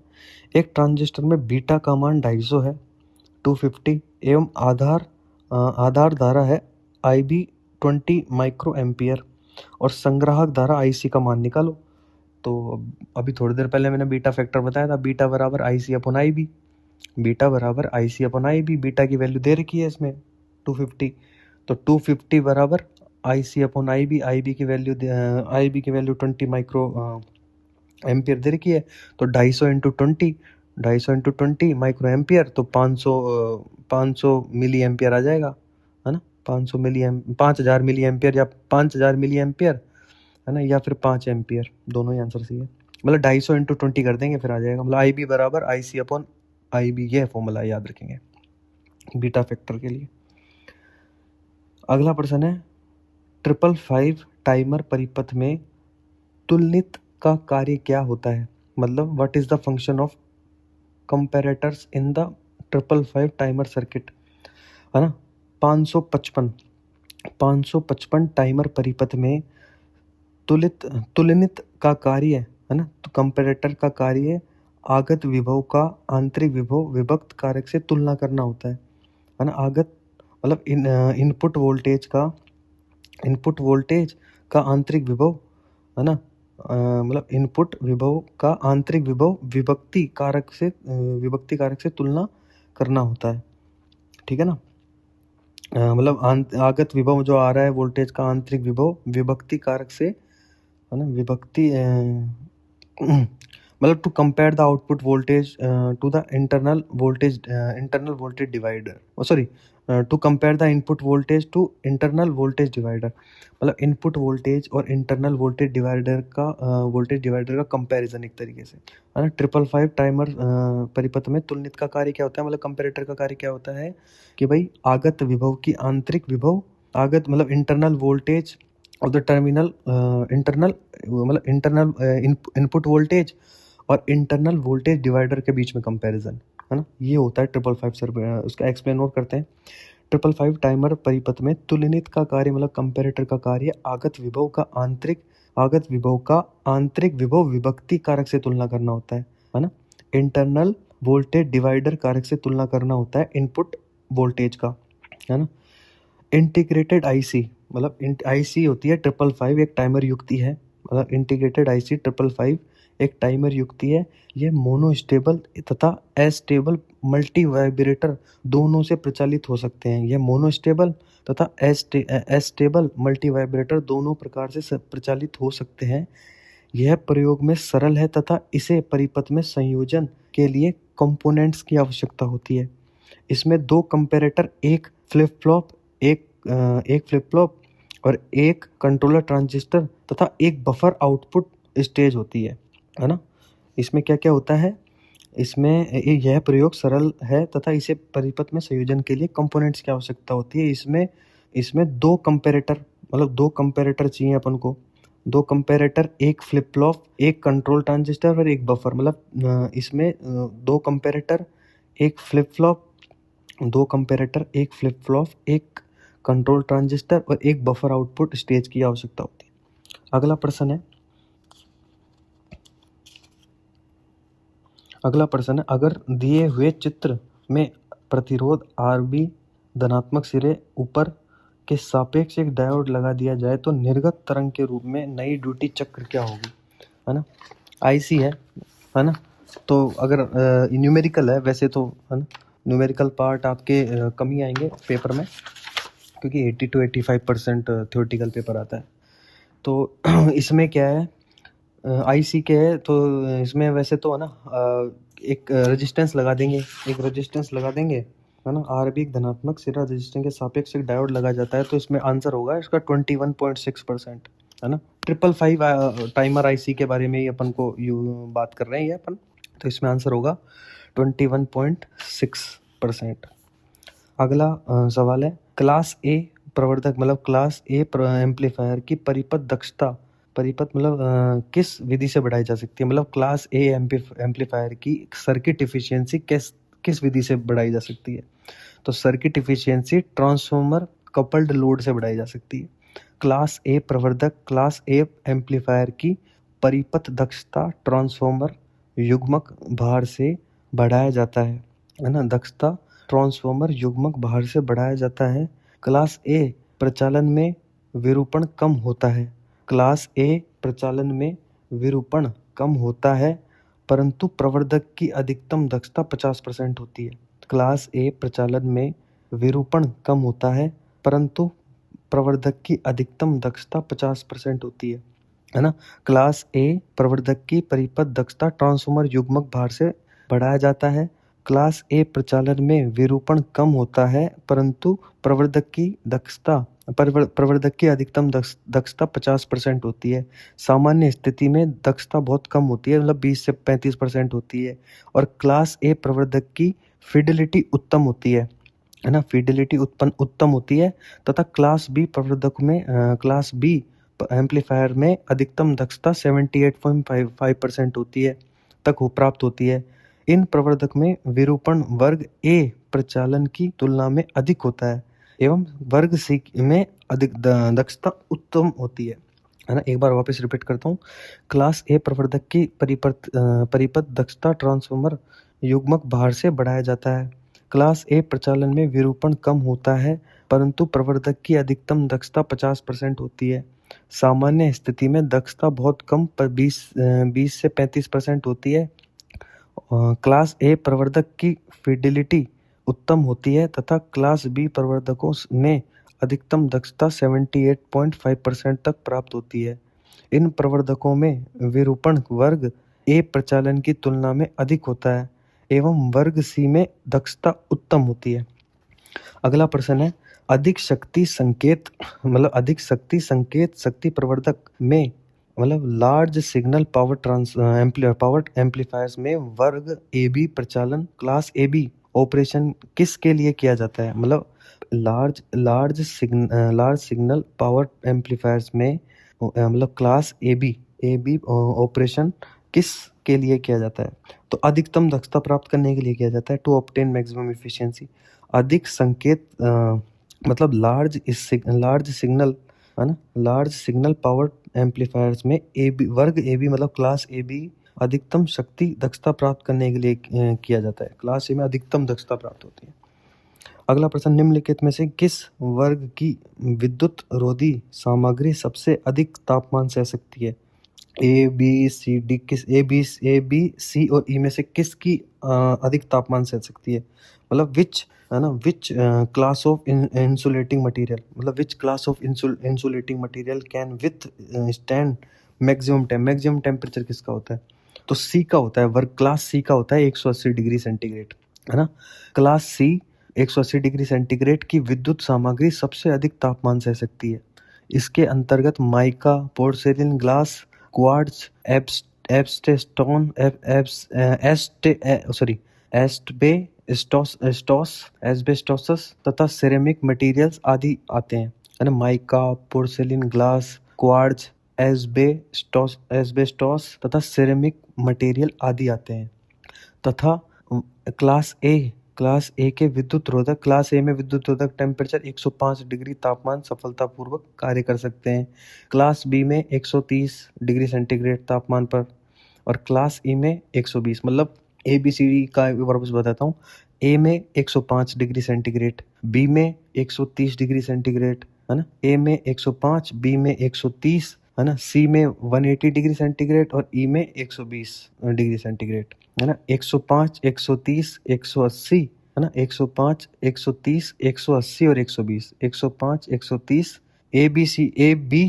एक ट्रांजिस्टर में बीटा का मान 250 है, 250 एवं आधार धारा है IB 20 माइक्रो एम्पियर और संग्राहक धारा IC का मान निकालो। तो अभी थोड़ी देर पहले मैंने बीटा फैक्टर बताया था, बीटा बराबर IC अपॉन IB, बीटा बराबर IC अपॉन IB। बीटा की वैल्यू दे रखी है इसमें 250, तो 250 बराबर IC अपॉन IB, IB की वैल्यू 20 माइक्रो एम्पियर दे रखी है। तो 250 इंटू 20 माइक्रो एम्पियर, तो 500 मिली एम्पियर आ जाएगा, है ना। 5000 मिली एम्पियर या 5000 मिली एम्पियर, है ना, या फिर 5 एम्पियर, दोनों ही आंसर सही है। मतलब 250 इंटू 20 कर देंगे फिर आ जाएगा। मतलब IB बराबर IC अपॉन IB, ये फॉर्मूला याद रखेंगे बीटा फैक्टर के लिए। अगला प्रश्न है, 555 टाइमर परिपथ में तुलनित का कार्य क्या होता है? मतलब what is the function of comparators in the 555 timer circuit, है ना। 555 टाइमर परिपथ में तुलनित का कार्य, है ना, तो कंपैरेटर का कार्य आगत विभव का आंतरिक विभव विभक्त कारक से तुलना करना होता है ना। आगत मतलब इनपुट वोल्टेज का आंतरिक विभव, है ना, मतलब इनपुट विभव का आंतरिक विभव विभक्ति कारक से तुलना करना होता है, ठीक है ना। मतलब आगत विभव जो आ रहा है वोल्टेज का आंतरिक विभव विभक्ति कारक से, है ना, मतलब to compare the output voltage to the internal voltage divider, sorry, to compare the input voltage to internal voltage divider, मतलब इनपुट वोल्टेज और इंटरनल वोल्टेज डिवाइडर का कंपैरिजन एक तरीके से, है ना। 555 टाइमर परिपथ में तुलनित का कार्य क्या होता है, मतलब कंपेरेटर का कार्य क्या होता है कि भाई आगत विभव की आंतरिक विभव, आगत मतलब internal voltage of the terminal, internal input voltage और इंटरनल वोल्टेज डिवाइडर के बीच में कंपैरिजन, है ना। ये होता है 555 सर। उसका एक्सप्लेन और करते हैं। 555 टाइमर परिपथ में तुलनित का कार्य मतलब कंपैरेटर का कार्य आगत विभव का आंतरिक विभव विभक्ति कारक से तुलना करना होता है ना। इंटरनल वोल्टेज डिवाइडर कारक से तुलना करना होता है इनपुट वोल्टेज का, है ना। इंटीग्रेटेड आईसी, मतलब आईसी होती है 555 एक टाइमर युक्ति है, मतलब इंटीग्रेटेड आईसी 555 एक टाइमर युक्ति है। यह मोनोस्टेबल तथा एस्टेबल मल्टी वाइब्रेटर दोनों से प्रचालित हो सकते हैं। यह मोनोस्टेबल तथा एस्टेबल मल्टी वाइब्रेटर दोनों प्रकार से प्रचालित हो सकते हैं। यह प्रयोग में सरल है तथा इसे परिपथ में संयोजन के लिए कंपोनेंट्स की आवश्यकता होती है। इसमें दो कंपैरेटर, एक फ्लिप फ्लॉप और एक कंट्रोलर ट्रांजिस्टर तथा एक बफर आउटपुट स्टेज होती है ना। इसमें क्या क्या होता है, इसमें यह प्रयोग सरल है तथा इसे परिपथ में संयोजन के लिए कंपोनेंट्स की आवश्यकता होती है। इसमें दो कंपैरेटर, मतलब दो कंपैरेटर चाहिए अपन को, दो कंपैरेटर, एक फ्लिप फ्लॉप, एक कंट्रोल ट्रांजिस्टर और एक बफर, मतलब इसमें दो कंपैरेटर, एक फ्लिप फ्लॉप, एक कंट्रोल ट्रांजिस्टर और एक बफर आउटपुट स्टेज की आवश्यकता होती है। अगला प्रश्न है, अगर दिए हुए चित्र में प्रतिरोध RB धनात्मक सिरे ऊपर के सापेक्ष एक डायोड लगा दिया जाए तो निर्गत तरंग के रूप में नई ड्यूटी चक्र क्या होगी, है ना। IC है ना। तो अगर न्यूमेरिकल है वैसे तो, है ना, न्यूमेरिकल पार्ट आपके कम ही आएंगे पेपर में, क्योंकि 80 to 85% थ्योरेटिकल पेपर आता है। तो इसमें क्या है, IC के है तो इसमें वैसे तो, है ना, एक रेजिस्टेंस लगा देंगे, है ना। RB एक धनात्मक सिरा रेजिस्टेंस के सापेक्ष एक डायोड लगा जाता है, तो इसमें आंसर होगा इसका 21.6%, है ना। 555 टाइमर IC के बारे में ही अपन को बात कर रहे हैं ये अपन, तो इसमें आंसर होगा 21.6%। अगला सवाल है, क्लास ए प्रवर्धक मतलब क्लास ए एम्पलीफायर की परिपथ दक्षता, मतलब किस विधि से बढ़ाई जा सकती है, मतलब क्लास ए एम्पलीफायर की सर्किट इफिशियंसी किस विधि से बढ़ाई जा सकती है। तो circuit efficiency transformer coupled load से बढ़ाई जा सकती है। क्लास ए प्रवर्धक, क्लास ए एम्पलीफायर की परिपथ दक्षता ट्रांसफॉर्मर युग्मक भार से बढ़ाया जाता है ना। दक्षता ट्रांसफॉर्मर युग्मक भार से बढ़ाया जाता है। क्लास ए प्रचालन में विरूपण कम होता है। क्लास ए प्रचालन में विरूपण कम होता है परंतु प्रवर्धक की अधिकतम दक्षता 50% होती है। क्लास ए प्रचालन में विरूपण कम होता है परंतु प्रवर्धक की अधिकतम दक्षता 50% होती है ना। क्लास ए प्रवर्धक की परिपथ दक्षता ट्रांसफॉर्मर युग्मक भार से बढ़ाया जाता है। क्लास ए प्रचालन में विरूपण कम होता है परंतु प्रवर्धक की अधिकतम दक्षता 50% होती है। सामान्य स्थिति में दक्षता बहुत कम होती है, मतलब 20 से 35% होती है। और क्लास ए प्रवर्धक की फिडिलिटी उत्तम होती है ना, फिडिलिटी उत्तम होती है तथा क्लास बी प्रवर्धक में क्लास बी एम्पलीफायर में अधिकतम दक्षता 78.5% होती है प्राप्त होती है। इन प्रवर्धक में विरूपण वर्ग ए प्रचालन की तुलना में अधिक होता है एवं वर्ग सी में अधिक दक्षता उत्तम होती है ना। एक बार वापस रिपीट करता हूँ। क्लास ए प्रवर्धक की परिपथ दक्षता ट्रांसफॉर्मर युग्मक भार से बढ़ाया जाता है। क्लास ए प्रचालन में विरूपण कम होता है परंतु प्रवर्धक की अधिकतम दक्षता 50% होती है। सामान्य स्थिति में दक्षता बहुत कम 20 से 35% होती है। क्लास ए प्रवर्धक की फिडिलिटी उत्तम होती है तथा क्लास बी प्रवर्धकों में अधिकतम दक्षता 78.5% तक प्राप्त होती है। इन प्रवर्धकों में विरूपण वर्ग ए प्रचालन की तुलना में अधिक होता है एवं वर्ग सी में दक्षता उत्तम होती है। अगला प्रश्न है, अधिक शक्ति संकेत शक्ति प्रवर्धक में लार्ज सिग्नल पावर एम्पलीफायर्स में वर्ग ए बी प्रचालन क्लास ए बी ऑपरेशन किसके लिए किया जाता है? लार्ज सिग्नल पावर एम्पलीफायर्स में क्लास ए बी ऑपरेशन किस के लिए किया जाता है? तो अधिकतम दक्षता प्राप्त करने के लिए किया जाता है, टू ऑब्टेन मैक्सिमम एफिशिएंसी। अधिक संकेत लार्ज सिग्नल है ना, लार्ज सिग्नल पावर एम्पलीफायर्स में वर्ग A B class A B अधिकतम शक्ति दक्षता प्राप्त करने के लिए किया जाता है। क्लास ए में अधिकतम दक्षता प्राप्त होती है। अगला प्रश्न, निम्नलिखित में से किस वर्ग की विद्युत रोधी सामग्री सबसे अधिक तापमान सह सकती है? ए बी सी और ई में से किसकी अधिक तापमान सह सकती है? Which class of insulating material can with stand maximum temperature किसका होता है? तो सी का होता है, वर्ग क्लास सी का होता है 180 डिग्री सेंटीग्रेड, है ना। क्लास सी 180 डिग्री सेंटीग्रेड की विद्युत सामग्री सबसे अधिक तापमान सह सकती है। इसके अंतर्गत माइका, पोर्सेलिन, ग्लास, क्वार्ट्ज, एस्बेस्टोसस तथा सिरेमिक मटेरियल्स आदि आते हैं, है ना। माइका, पोर्सेलिन, ग्लास, क्वार्ट्ज, एस्बेस्टोस तथा सिरेमिक मटेरियल आदि आते हैं। तथा क्लास ए में विद्युत रोधक टेम्परेचर 105 डिग्री तापमान सफलतापूर्वक कार्य कर सकते हैं। क्लास बी में 130 डिग्री सेंटीग्रेड तापमान पर और क्लास ई में 120। ए बी सी डी का वापस बताता हूँ। ए में 105 डिग्री सेंटीग्रेड, बी में 130 डिग्री सेंटीग्रेड, है ना। ए में 105, बी में 130, है ना। सी में 180 डिग्री सेंटीग्रेड और ई में 120 डिग्री सेंटीग्रेड, है ना। 105, 130, 180, है ना। 105, 130, 180 और 120। 105, 130, ए बी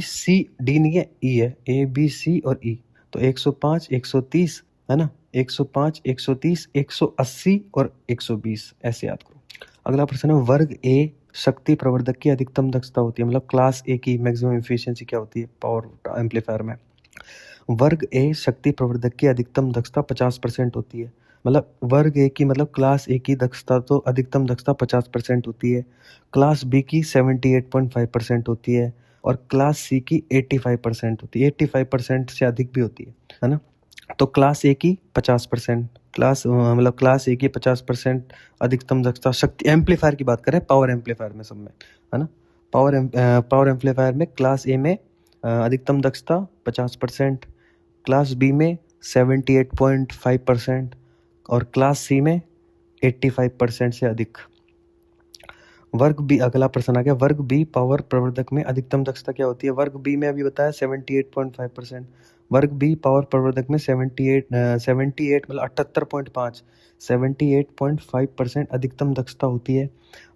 सी डी नहीं है, ई है, ए बी सी और ई। तो 105, 130, है ना, 105, 130, 180 और 120, ऐसे याद करो। अगला प्रश्न है, वर्ग ए शक्ति प्रवर्धक की अधिकतम दक्षता होती है, क्लास ए की मैक्सिमम एफिशिएंसी क्या होती है पावर एम्पलीफायर में? वर्ग ए शक्ति प्रवर्धक की अधिकतम दक्षता 50% होती है। वर्ग ए की क्लास ए की दक्षता तो अधिकतम दक्षता 50% होती है, क्लास बी की 78.5% होती है और क्लास सी की 85% होती है। 85% से अधिक भी होती है ना। तो क्लास ए की 50%, क्लास ए की 50% अधिकतम दक्षता शक्ति एम्पलीफायर की बात करें, पावर एम्पलीफायर में सब में, है ना। पावर एम्पलीफायर में क्लास ए में अधिकतम दक्षता 50%, क्लास बी में 78.5% और क्लास सी में 85% से अधिक। वर्ग बी, अगला प्रश्न आ गया, वर्ग बी पावर प्रवर्धक में अधिकतम दक्षता क्या होती है? वर्ग बी में अभी बताया 78.5%। वर्ग बी पावर प्रवर्धक में 78.5% अधिकतम दक्षता होती है।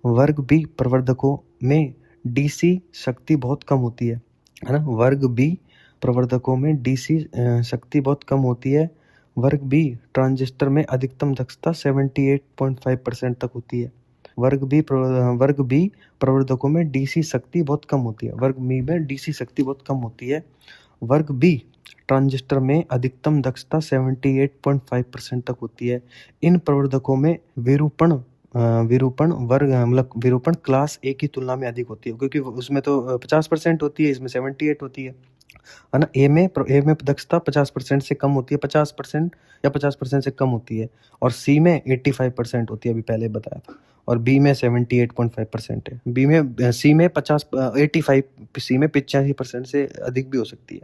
वर्ग बी प्रवर्धकों में डीसी शक्ति बहुत कम होती है ना। वर्ग बी प्रवर्धकों में डीसी शक्ति बहुत कम होती है। वर्ग बी ट्रांजिस्टर में अधिकतम दक्षता 78.5% तक होती है। वर्ग बी प्रवर्धकों में डीसी शक्ति बहुत कम होती है। वर्ग बी में डीसी शक्ति बहुत कम होती है। वर्ग बी ट्रांजिस्टर में अधिकतम दक्षता 78.5% तक होती है। इन प्रवर्धकों में विरूपण क्लास ए की तुलना में अधिक होती है, क्योंकि उसमें तो 50% होती है, इसमें 78 होती है ना। ए में दक्षता 50% से कम होती है, 50% या 50% से कम होती है, और सी में 85% होती है, अभी पहले बताया था, और बी में 78.5% है। सी में 85% से अधिक भी हो सकती है।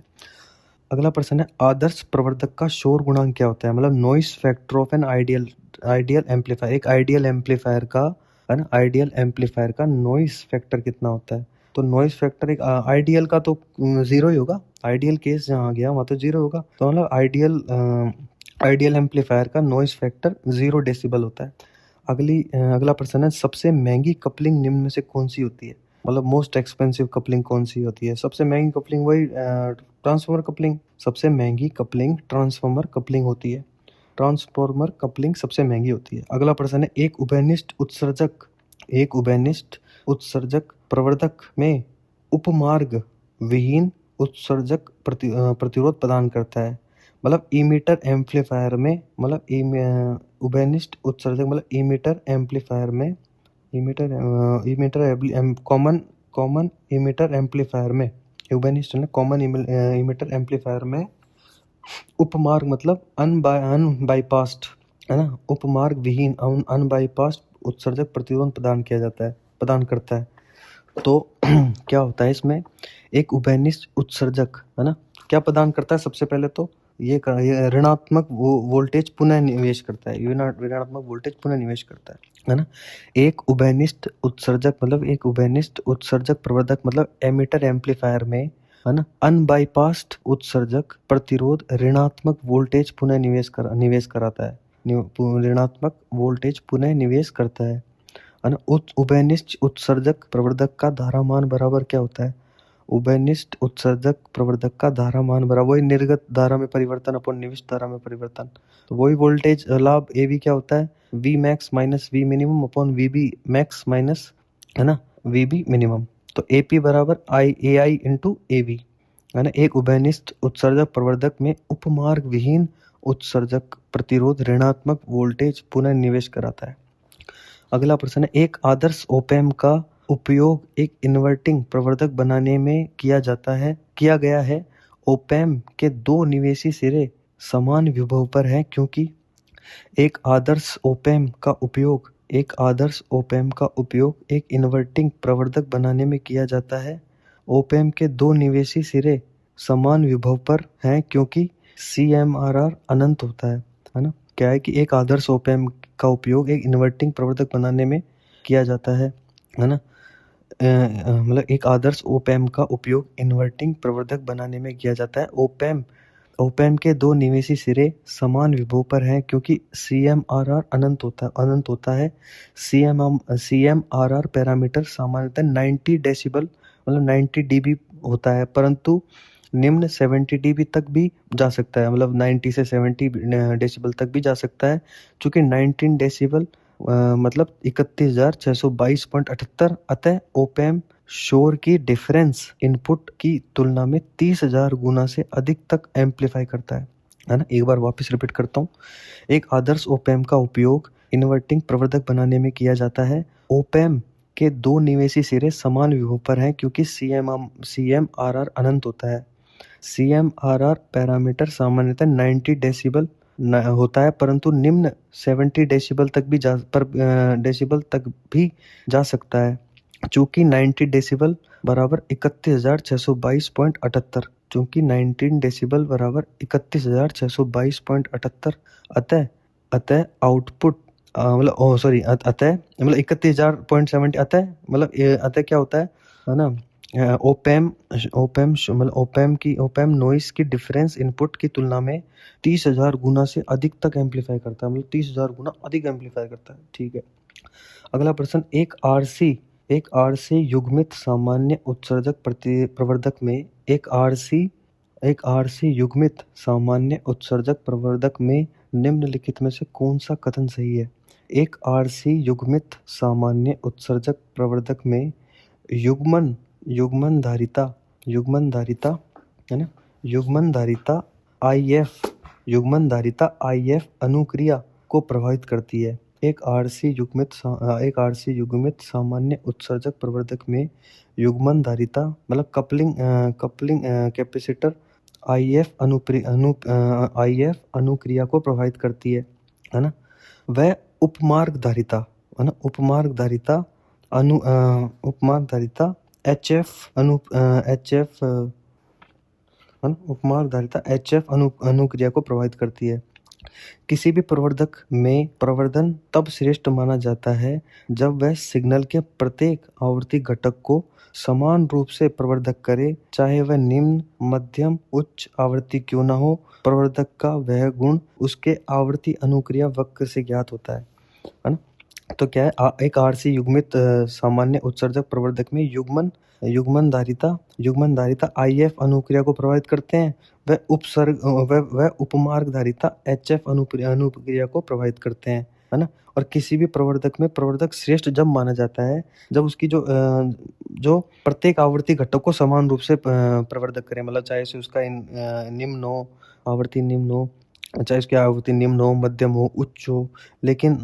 अगला प्रश्न है, आदर्श प्रवर्धक का शोर गुणांक क्या होता है? Noise factor of an ideal amplifier. एक आइडियल एम्पलीफायर का, है ना, आइडियल एम्पलीफायर का नॉइस फैक्टर कितना होता है? तो नॉइस फैक्टर एक आइडियल का तो 0 ही होगा, आइडियल केस जहाँ गया वहाँ तो 0 होगा। तो आइडियल एम्पलीफायर का नॉइस फैक्टर 0 डेसिबल होता है। अगला प्रश्न है, सबसे महंगी कपलिंग निम्न में से कौन सी होती है? मतलब मोस्ट एक्सपेंसिव कपलिंग कौन सी होती है? सबसे महंगी कपलिंग वही ट्रांसफॉर्मर कपलिंग, सबसे महंगी कपलिंग ट्रांसफॉर्मर कपलिंग होती है। ट्रांसफॉर्मर कपलिंग सबसे महंगी होती है। अगला प्रश्न है, एक उभयनिष्ठ उत्सर्जक प्रवर्धक में उपमार्ग विहीन उत्सर्जक प्रतिरोध प्रदान करता है। मतलब इमीटर एम्पलीफायर में, मतलब उभयनिष्ठ उत्सर्जक मतलब इमीटर एम्पलीफायर में, कॉमन इमीटर एम्पलीफायर में, उभयनिष्ठ ने कॉमन इमीटर एम्पलीफायर में उपमार्ग मतलब अनबाईपास्ड, है ना, उपमार्ग विहीन अनबाईपास्ड उत्सर्जक प्रतिरोध प्रदान करता है। तो क्या होता है इसमें, एक उभयनिष्ठ उत्सर्जक, है ना, क्या प्रदान करता है? सबसे पहले तो ये ऋणात्मक वोल्टेज पुनः निवेश करता है, ऋणात्मक वोल्टेज पुनः निवेश करता है ना। एक उभयनिष्ठ उत्सर्जक प्रवर्धक मतलब एमीटर एम्पलीफायर में, है ना, अनबाईपास्ड उत्सर्जक प्रतिरोध ऋणात्मक वोल्टेज पुनः निवेश कराता है, ऋणात्मक वोल्टेज पुनः निवेश करता है ना। उभयनिष्ठ उत्सर्जक प्रवर्धक का धारामान बराबर क्या होता है? उभयनिष्ठ उत्सर्जक प्रवर्धक का धारामान बराबर वही निर्गत धारा में परिवर्तन अपन निविष्ट धारा में परिवर्तन, तो वही वोल्टेज लाभ ए वी क्या होता है? V max minus V minimum upon V B max minus, है ना, वी बी मिनिमम। तो ए पी बराबर ए आई इंटू ए वी, है ना। एक उभयनिष्ठ उत्सर्जक प्रवर्धक में उपमार्ग विहीन उत्सर्जक प्रतिरोध ऋणात्मक वोल्टेज पुनः निवेश कराता है। अगला प्रश्न है, एक आदर्श ओपैम्प का उपयोग एक इन्वर्टिंग प्रवर्धक बनाने में किया गया है। ओपैम्प के दो निवेशी सिरे समान विभव पर हैं क्योंकि एक आदर्श ओपैम्प का उपयोग एक इन्वर्टिंग प्रवर्धक बनाने में किया जाता है। ओपैम्प के दो निवेशी सिरे समान विभव पर हैं क्योंकि CMRR अनंत होता है ना। क्या है कि एक आदर्श ओपैम्प का उपयोग एक इन्वर्टिंग प्रवर्धक बनाने में किया जाता है ना। मतलब एक आदर्श ओपैम्प का उपयोग इन्वर्टिंग प्रवर्धक बनाने में किया जाता है। ओपैम्प के दो निवेशी सिरे समान विभव पर हैं क्योंकि CMRR अनंत होता है। CMRR पैरामीटर सामान्यतः 90 डेसिबल मतलब 90 dB होता है, परंतु निम्न 70 dB तक भी जा सकता है, मतलब 90 से 70 डेसिबल तक भी जा सकता है। चूंकि 19 डेसिबल मतलब 31,622.78, अतः ओपैम्प शोर की डिफरेंस इनपुट की तुलना में 30,000 गुना से अधिक तक एम्पलीफाई करता है ना। एक बार वापस रिपीट करता हूँ। एक आदर्श ओपैम्प का उपयोग इन्वर्टिंग प्रवर्धक बनाने में किया जाता है। ओपैम्प के दो निवेशी सिरे समान विभव पर हैं क्योंकि CMRR अनंत होता है। CMRR पैरामीटर सामान्यतः 90 डेसिबल होता है, परंतु निम्न 70 डेसिबल तक भी जा सकता है। चूंकि 90 डेसिबल बराबर 31,622.78, चूंकि 19 डेसिबल बराबर 31,622.78, अतः आउटपुट अतः मतलब 31,000.70, अतः क्या होता है ना। ओपैम्प नॉइस की डिफरेंस इनपुट की तुलना में 30,000 गुना से अधिक तक एम्पलीफाई करता है, मतलब 30,000 गुना अधिक एम्पलीफाई करता है। ठीक है। अगला प्रश्न, एक RC युग्मित सामान्य उत्सर्जक प्रवर्धक में एक RC युग्मित सामान्य उत्सर्जक प्रवर्धक में निम्नलिखित में से कौन सा कथन सही है? एक RC युग्मित सामान्य उत्सर्जक प्रवर्धक में युग्मन धारिता है ना, युग्मन धारिता IF अनुक्रिया को प्रभावित करती है। एक RC युग्मित सामान्य उत्सर्जक प्रवर्धक में युग्मन धारिता मतलब कपलिंग कैपेसिटर IF अनुक्रिया को प्रभावित करती है ना। वह उपमार्ग धारिता HF अनुक्रिया को प्रभावित करती है। किसी भी प्रवर्धक में प्रवर्धन तब श्रेष्ठ माना जाता है जब वह सिग्नल के प्रत्येक आवर्ती घटक को समान रूप से प्रवर्धक करे, चाहे वह निम्न, मध्यम, उच्च आवृत्ति क्यों न हो। प्रवर्धक का वह गुण उसके आवर्ती अनुक्रिया वक्र से ज्ञात होता है ना। तो क्या है, एक आरसी युग्मित सामान्य उत्सर्जक प्रवर्धक में युग्मन धारिता IF अनुक्रिया को प्रभावित करते हैं। वह उपमार्ग धारिता HF अनुक्रिया को प्रभावित करते हैं, है ना। और किसी भी प्रवर्धक में प्रवर्धक श्रेष्ठ जब माना जाता है जब उसकी जो प्रत्येक आवर्ती घटक को समान रूप से प्रवर्धक करे, मतलब चाहे से उसका निम्न हो, आवृत्ति निम्न हो, चाहे उसकी आवृत्ति निम्न हो, मध्यम हो, उच्च हो, लेकिन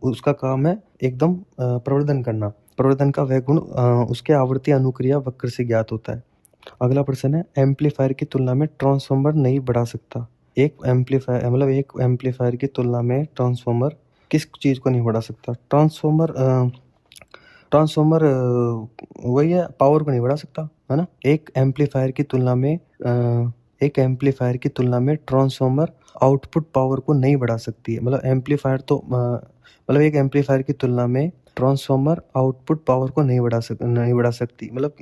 उसका काम है एकदम प्रवर्धन करना। प्रवर्धन का वह गुण उसके आवर्ती अनुक्रिया वक्र से ज्ञात होता है। अगला प्रश्न है, एम्पलीफायर की तुलना में ट्रांसफार्मर नहीं बढ़ा सकता। एक एम्पलीफायर की तुलना में ट्रांसफार्मर किस चीज को नहीं बढ़ा सकता? ट्रांसफार्मर वही है, पावर को नहीं बढ़ा सकता, है ना। एक एम्पलीफायर की तुलना में ट्रांसफार्मर आउटपुट पावर को नहीं बढ़ा सकती है। मतलब एक एम्पलीफायर की तुलना में ट्रांसफार्मर आउटपुट पावर को नहीं बढ़ा सकती। मतलब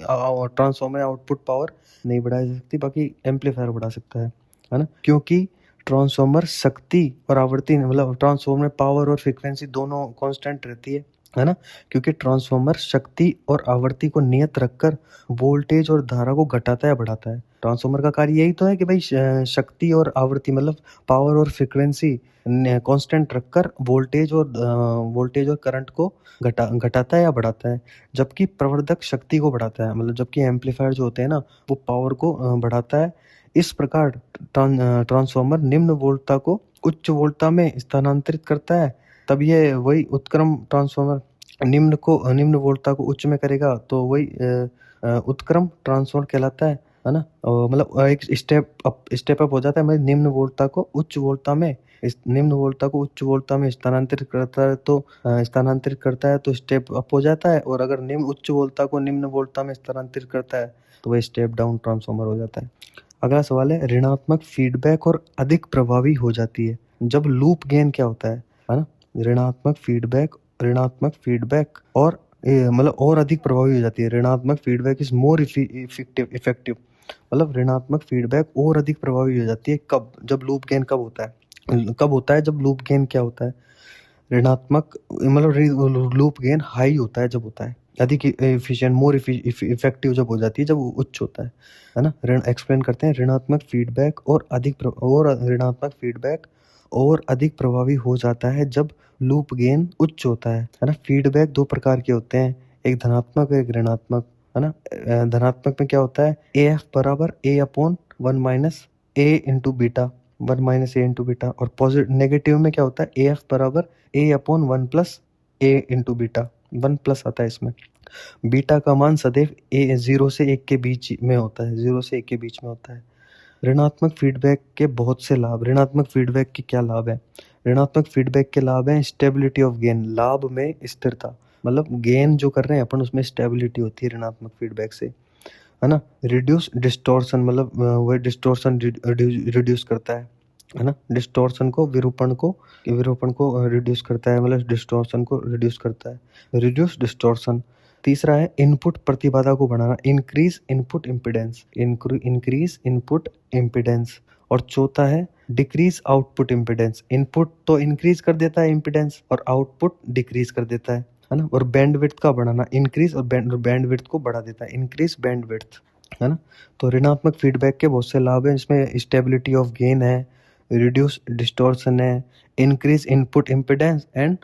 ट्रांसफार्मर आउटपुट पावर नहीं बढ़ा सकती, बाकी एम्पलीफायर बढ़ा सकता है ना। क्योंकि ट्रांसफार्मर शक्ति और आवर्ती, मतलब ट्रांसफार्मर में पावर और फ्रीक्वेंसी दोनों कांस्टेंट रहती है ना। क्योंकि ट्रांसफार्मर शक्ति और आवर्ती को नियत रखकर वोल्टेज और धारा को घटाता है बढ़ाता है। ट्रांसफार्मर का कार्य यही तो है कि भाई शक्ति और आवर्ती, मतलब पावर और फ्रीक्वेंसी कांस्टेंट रखकर वोल्टेज और करंट को घटाता है या बढ़ाता है। जबकि प्रवर्धक शक्ति को बढ़ाता है, मतलब जबकि एम्पलीफायर जो होते हैं ना वो पावर को बढ़ाता है। इस प्रकार ट्रांसफार्मर निम्न वोल्टता को उच्च वोल्टता में स्थानांतरित करता है। तब ये वही उत्क्रम ट्रांसफार्मर निम्न वोल्टता को उच्च में करेगा, तो वही उत्क्रम ट्रांसफार्मर कहलाता है ना। मतलब एक स्टेप अप हो जाता है। मतलब निम्न वोल्टता को उच्च वोल्टता में स्थानांतरित करता है तो स्टेप अप हो जाता है। और अगर उच्च वोल्टता को निम्न वोल्टता में स्थानांतरित करता है तो वह स्टेप डाउन ट्रांसफार्मर हो जाता है। अगला सवाल है, ऋणात्मक फीडबैक और अधिक प्रभावी हो जाती है जब लूप गेन क्या होता है ना। ऋणात्मक फीडबैक और और अधिक प्रभावी हो जाती है। ऋणात्मक फीडबैक इज मोर इफेक्टिव। मतलब ऋणात्मक फीडबैक और अधिक प्रभावी हो जाती है कब? जब लूप गेन कब होता है? जब लूप गेन क्या होता है? ऋणात्मक, मतलब लूप गेन हाई होता है जब होता है, अधिक एफिशिएंट, मोर इफेक्टिव जब हो जाती है, जब वो उच्च होता है ना। एक्सप्लेन करते हैं। ऋणात्मक फीडबैक ऋणात्मक फीडबैक और अधिक प्रभावी हो जाता है जब लूप गेन उच्च होता है ना। फीडबैक दो प्रकार के होते हैं, एक धनात्मक और एक ऋणात्मक, है ना। धनात्मक में क्या होता है? AF बराबर A/1 minus A into beta, 1 - A into beta. और नेगेटिव में क्या होता है? AF बराबर A/1 plus A into beta, 1 plus आता है इसमें। बीटा का मान सदैव 0 से 1 के बीच में होता है। ऋणात्मक फीडबैक के बहुत से लाभ। ऋणात्मक फीडबैक के क्या लाभ है? ऋणात्मक फीडबैक के लाभ है स्टेबिलिटी ऑफ गेन, लाभ में स्थिरता। मतलब गेन जो कर रहे हैं अपन उसमें स्टेबिलिटी होती है ऋणात्मक फीडबैक से, है ना। रिड्यूस डिस्टॉर्शन, मतलब वह डिस्टॉर्शन रिड्यूस करता है ना। विरूपण को रिड्यूस करता है, मतलब डिस्टॉर्शन को रिड्यूस करता है। Reduce distortion. तीसरा है इनपुट प्रतिबाधा को बढ़ाना, इंक्रीज इनपुट इम्पिडेंस। और चौथा है डिक्रीज आउटपुट इम्पिडेंस। इनपुट तो इंक्रीज कर देता है इम्पिडेंस और आउटपुट डिक्रीज कर देता है ना। और बैंडविड्थ का बढ़ाना, इंक्रीज और बैंडविड्थ को बढ़ा देता है, इंक्रीज बैंडविड्थ, है ना। तो ऋणात्मक फीडबैक के बहुत से लाभ हैं, इसमें स्टेबिलिटी ऑफ गेन है, रिड्यूस डिस्टॉर्शन है, increase input impedance and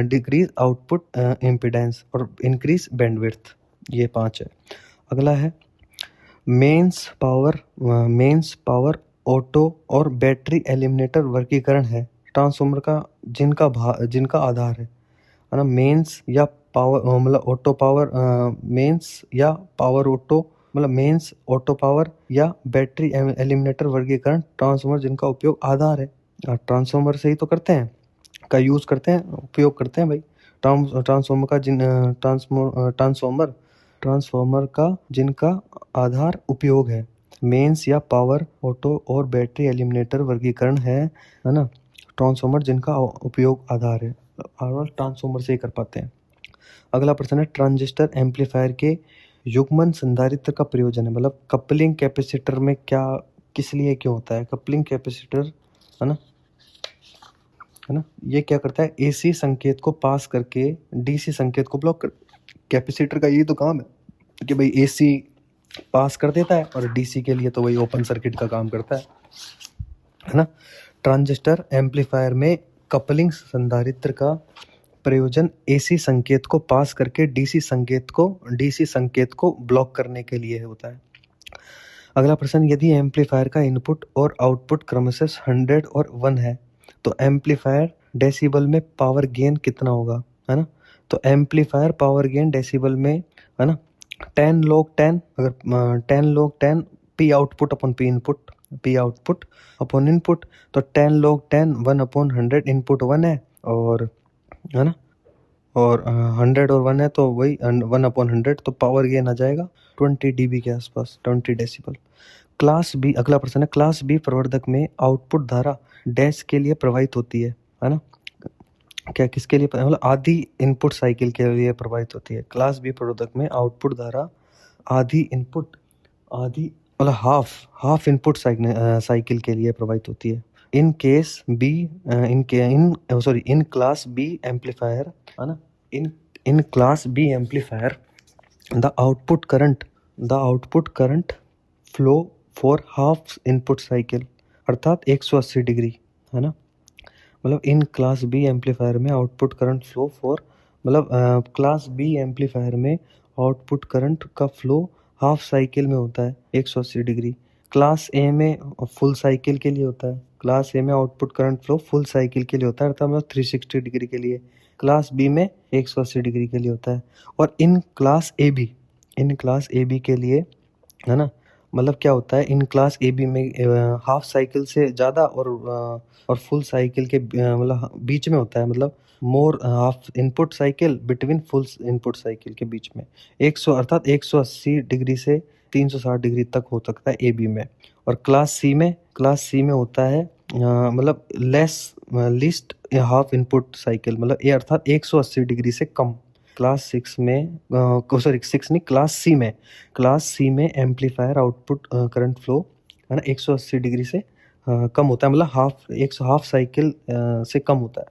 decrease output impedance और इंक्रीज बैंडविड्थ। ये 5 है। अगला है मेंस पावर ऑटो और बैटरी एलिमिनेटर वर्गीकरण है ट्रांसफार्मर का जिनका आधार है ना। मेंस या पावर, मतलब ऑटो पावर, मेंस या पावर ऑटो, मतलब मेंस ऑटो पावर या बैटरी एलिमिनेटर वर्गीकरण ट्रांसफार्मर जिनका उपयोग आधार है। ट्रांसफार्मर से ही तो करते हैं, का यूज करते हैं, उपयोग करते हैं भाई। ट्रांसफार्मर का जिनका आधार उपयोग है। मेंस या पावर ऑटो और बैटरी एलिमिनेटर वर्गीकरण है ना। ट्रांसफार्मर जिनका उपयोग आधार है, ट्रांसफार्मर से ही कर पाते हैं। अगला प्रश्न है, ट्रांजिस्टर एम्पलीफायर के युग्मन संधारित्र का प्रयोजन है। मतलब कपलिंग कैपेसिटर में क्या, किस लिए क्यों होता है कपलिंग कैपेसिटर, है ना। है ना। ये क्या करता है, AC संकेत को पास करके DC संकेत को ब्लॉक कर। कैपेसिटर का यही तो काम है कि भाई AC पास कर देता है और DC के लिए तो वही ओपन सर्किट का काम करता है ना। ट्रांजिस्टर एम्पलीफायर में कपलिंग संधारित्र का प्रयोजन AC संकेत को पास करके DC संकेत को ब्लॉक करने के लिए होता है। अगला प्रश्न, यदि एम्पलीफायर का इनपुट और आउटपुट क्रमशः 100 और 1 है तो एम्पलीफायर डेसिबल में पावर गेन कितना होगा, है ना। तो एम्पलीफायर पावर गेन डेसिबल में, है ना, 10 log 10, अगर 10 log 10 P output upon P input, P output upon input, तो 10 log 10 1/100 इनपुट 1 है, और है ना, और 100 और 1 है तो वही 1/100, तो पावर गेन आ जाएगा 20 dB के आसपास, 20 डेसिबल। क्लास बी, अगला प्रश्न है, क्लास बी प्रवर्धक में आउटपुट धारा डैश के लिए प्रवाहित होती है ना। क्या किसके लिए, मतलब आधी इनपुट साइकिल के लिए प्रवाहित होती है। क्लास बी प्रवर्धक में आउटपुट धारा आधी मतलब हाफ इनपुट साइकिल के लिए प्रवाहित होती है। इन क्लास बी एम्पलीफायर, है ना, in class B amplifier the output current flow for half input cycle, अर्थात 180 डिग्री, है ना। मतलब इन क्लास बी एम्पलीफायर में आउटपुट करंट फ्लो फॉर, मतलब क्लास बी एम्पलीफायर में आउटपुट करंट का फ्लो हाफ साइकिल में होता है 180 डिग्री। क्लास ए में फुल साइकिल के लिए होता है। क्लास ए में output current flow full cycle के लिए होता है, अर्थात मतलब 360 डिग्री के लिए। क्लास बी में 180 डिग्री के लिए होता है। और इन क्लास ए बी के लिए, है ना, मतलब क्या होता है, इन क्लास ए बी में हाफ साइकिल से ज़्यादा और फुल साइकिल के मतलब बीच में होता है, मतलब more half input cycle between full input cycle के बीच में 180 डिग्री से 360 डिग्री तक हो सकता है ए बी में। और क्लास सी में होता है मतलब लीस्ट हाफ इनपुट साइकिल, मतलब ए अर्थात 180 डिग्री से कम। क्लास सी में एम्पलीफायर आउटपुट करंट फ्लो, है ना, 180 डिग्री से कम होता है, मतलब हाफ साइकिल से कम होता है।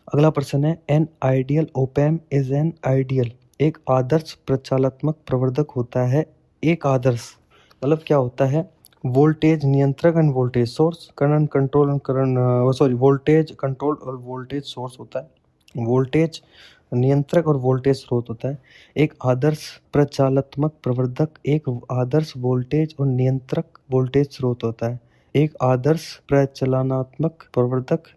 अगला प्रश्न है, an ideal ओपैम is an ideal, एक आदर्श प्रचालात्मक प्रवर्धक होता है। एक आदर्श मतलब क्या होता है, वोल्टेज नियंत्रक end voltage source, voltage control और वोल्टेज सोर्स होता है। वोल्टेज नियंत्रक और वोल्टेज स्रोत होता है। एक आदर्श प्रचालात्मक प्रवर्धक एक आदर्श वोल्टेज और नियंत्रक वोल्टेज स्रोत होता है। एक आदर्श प्रचालनात्मक प्रवर्धक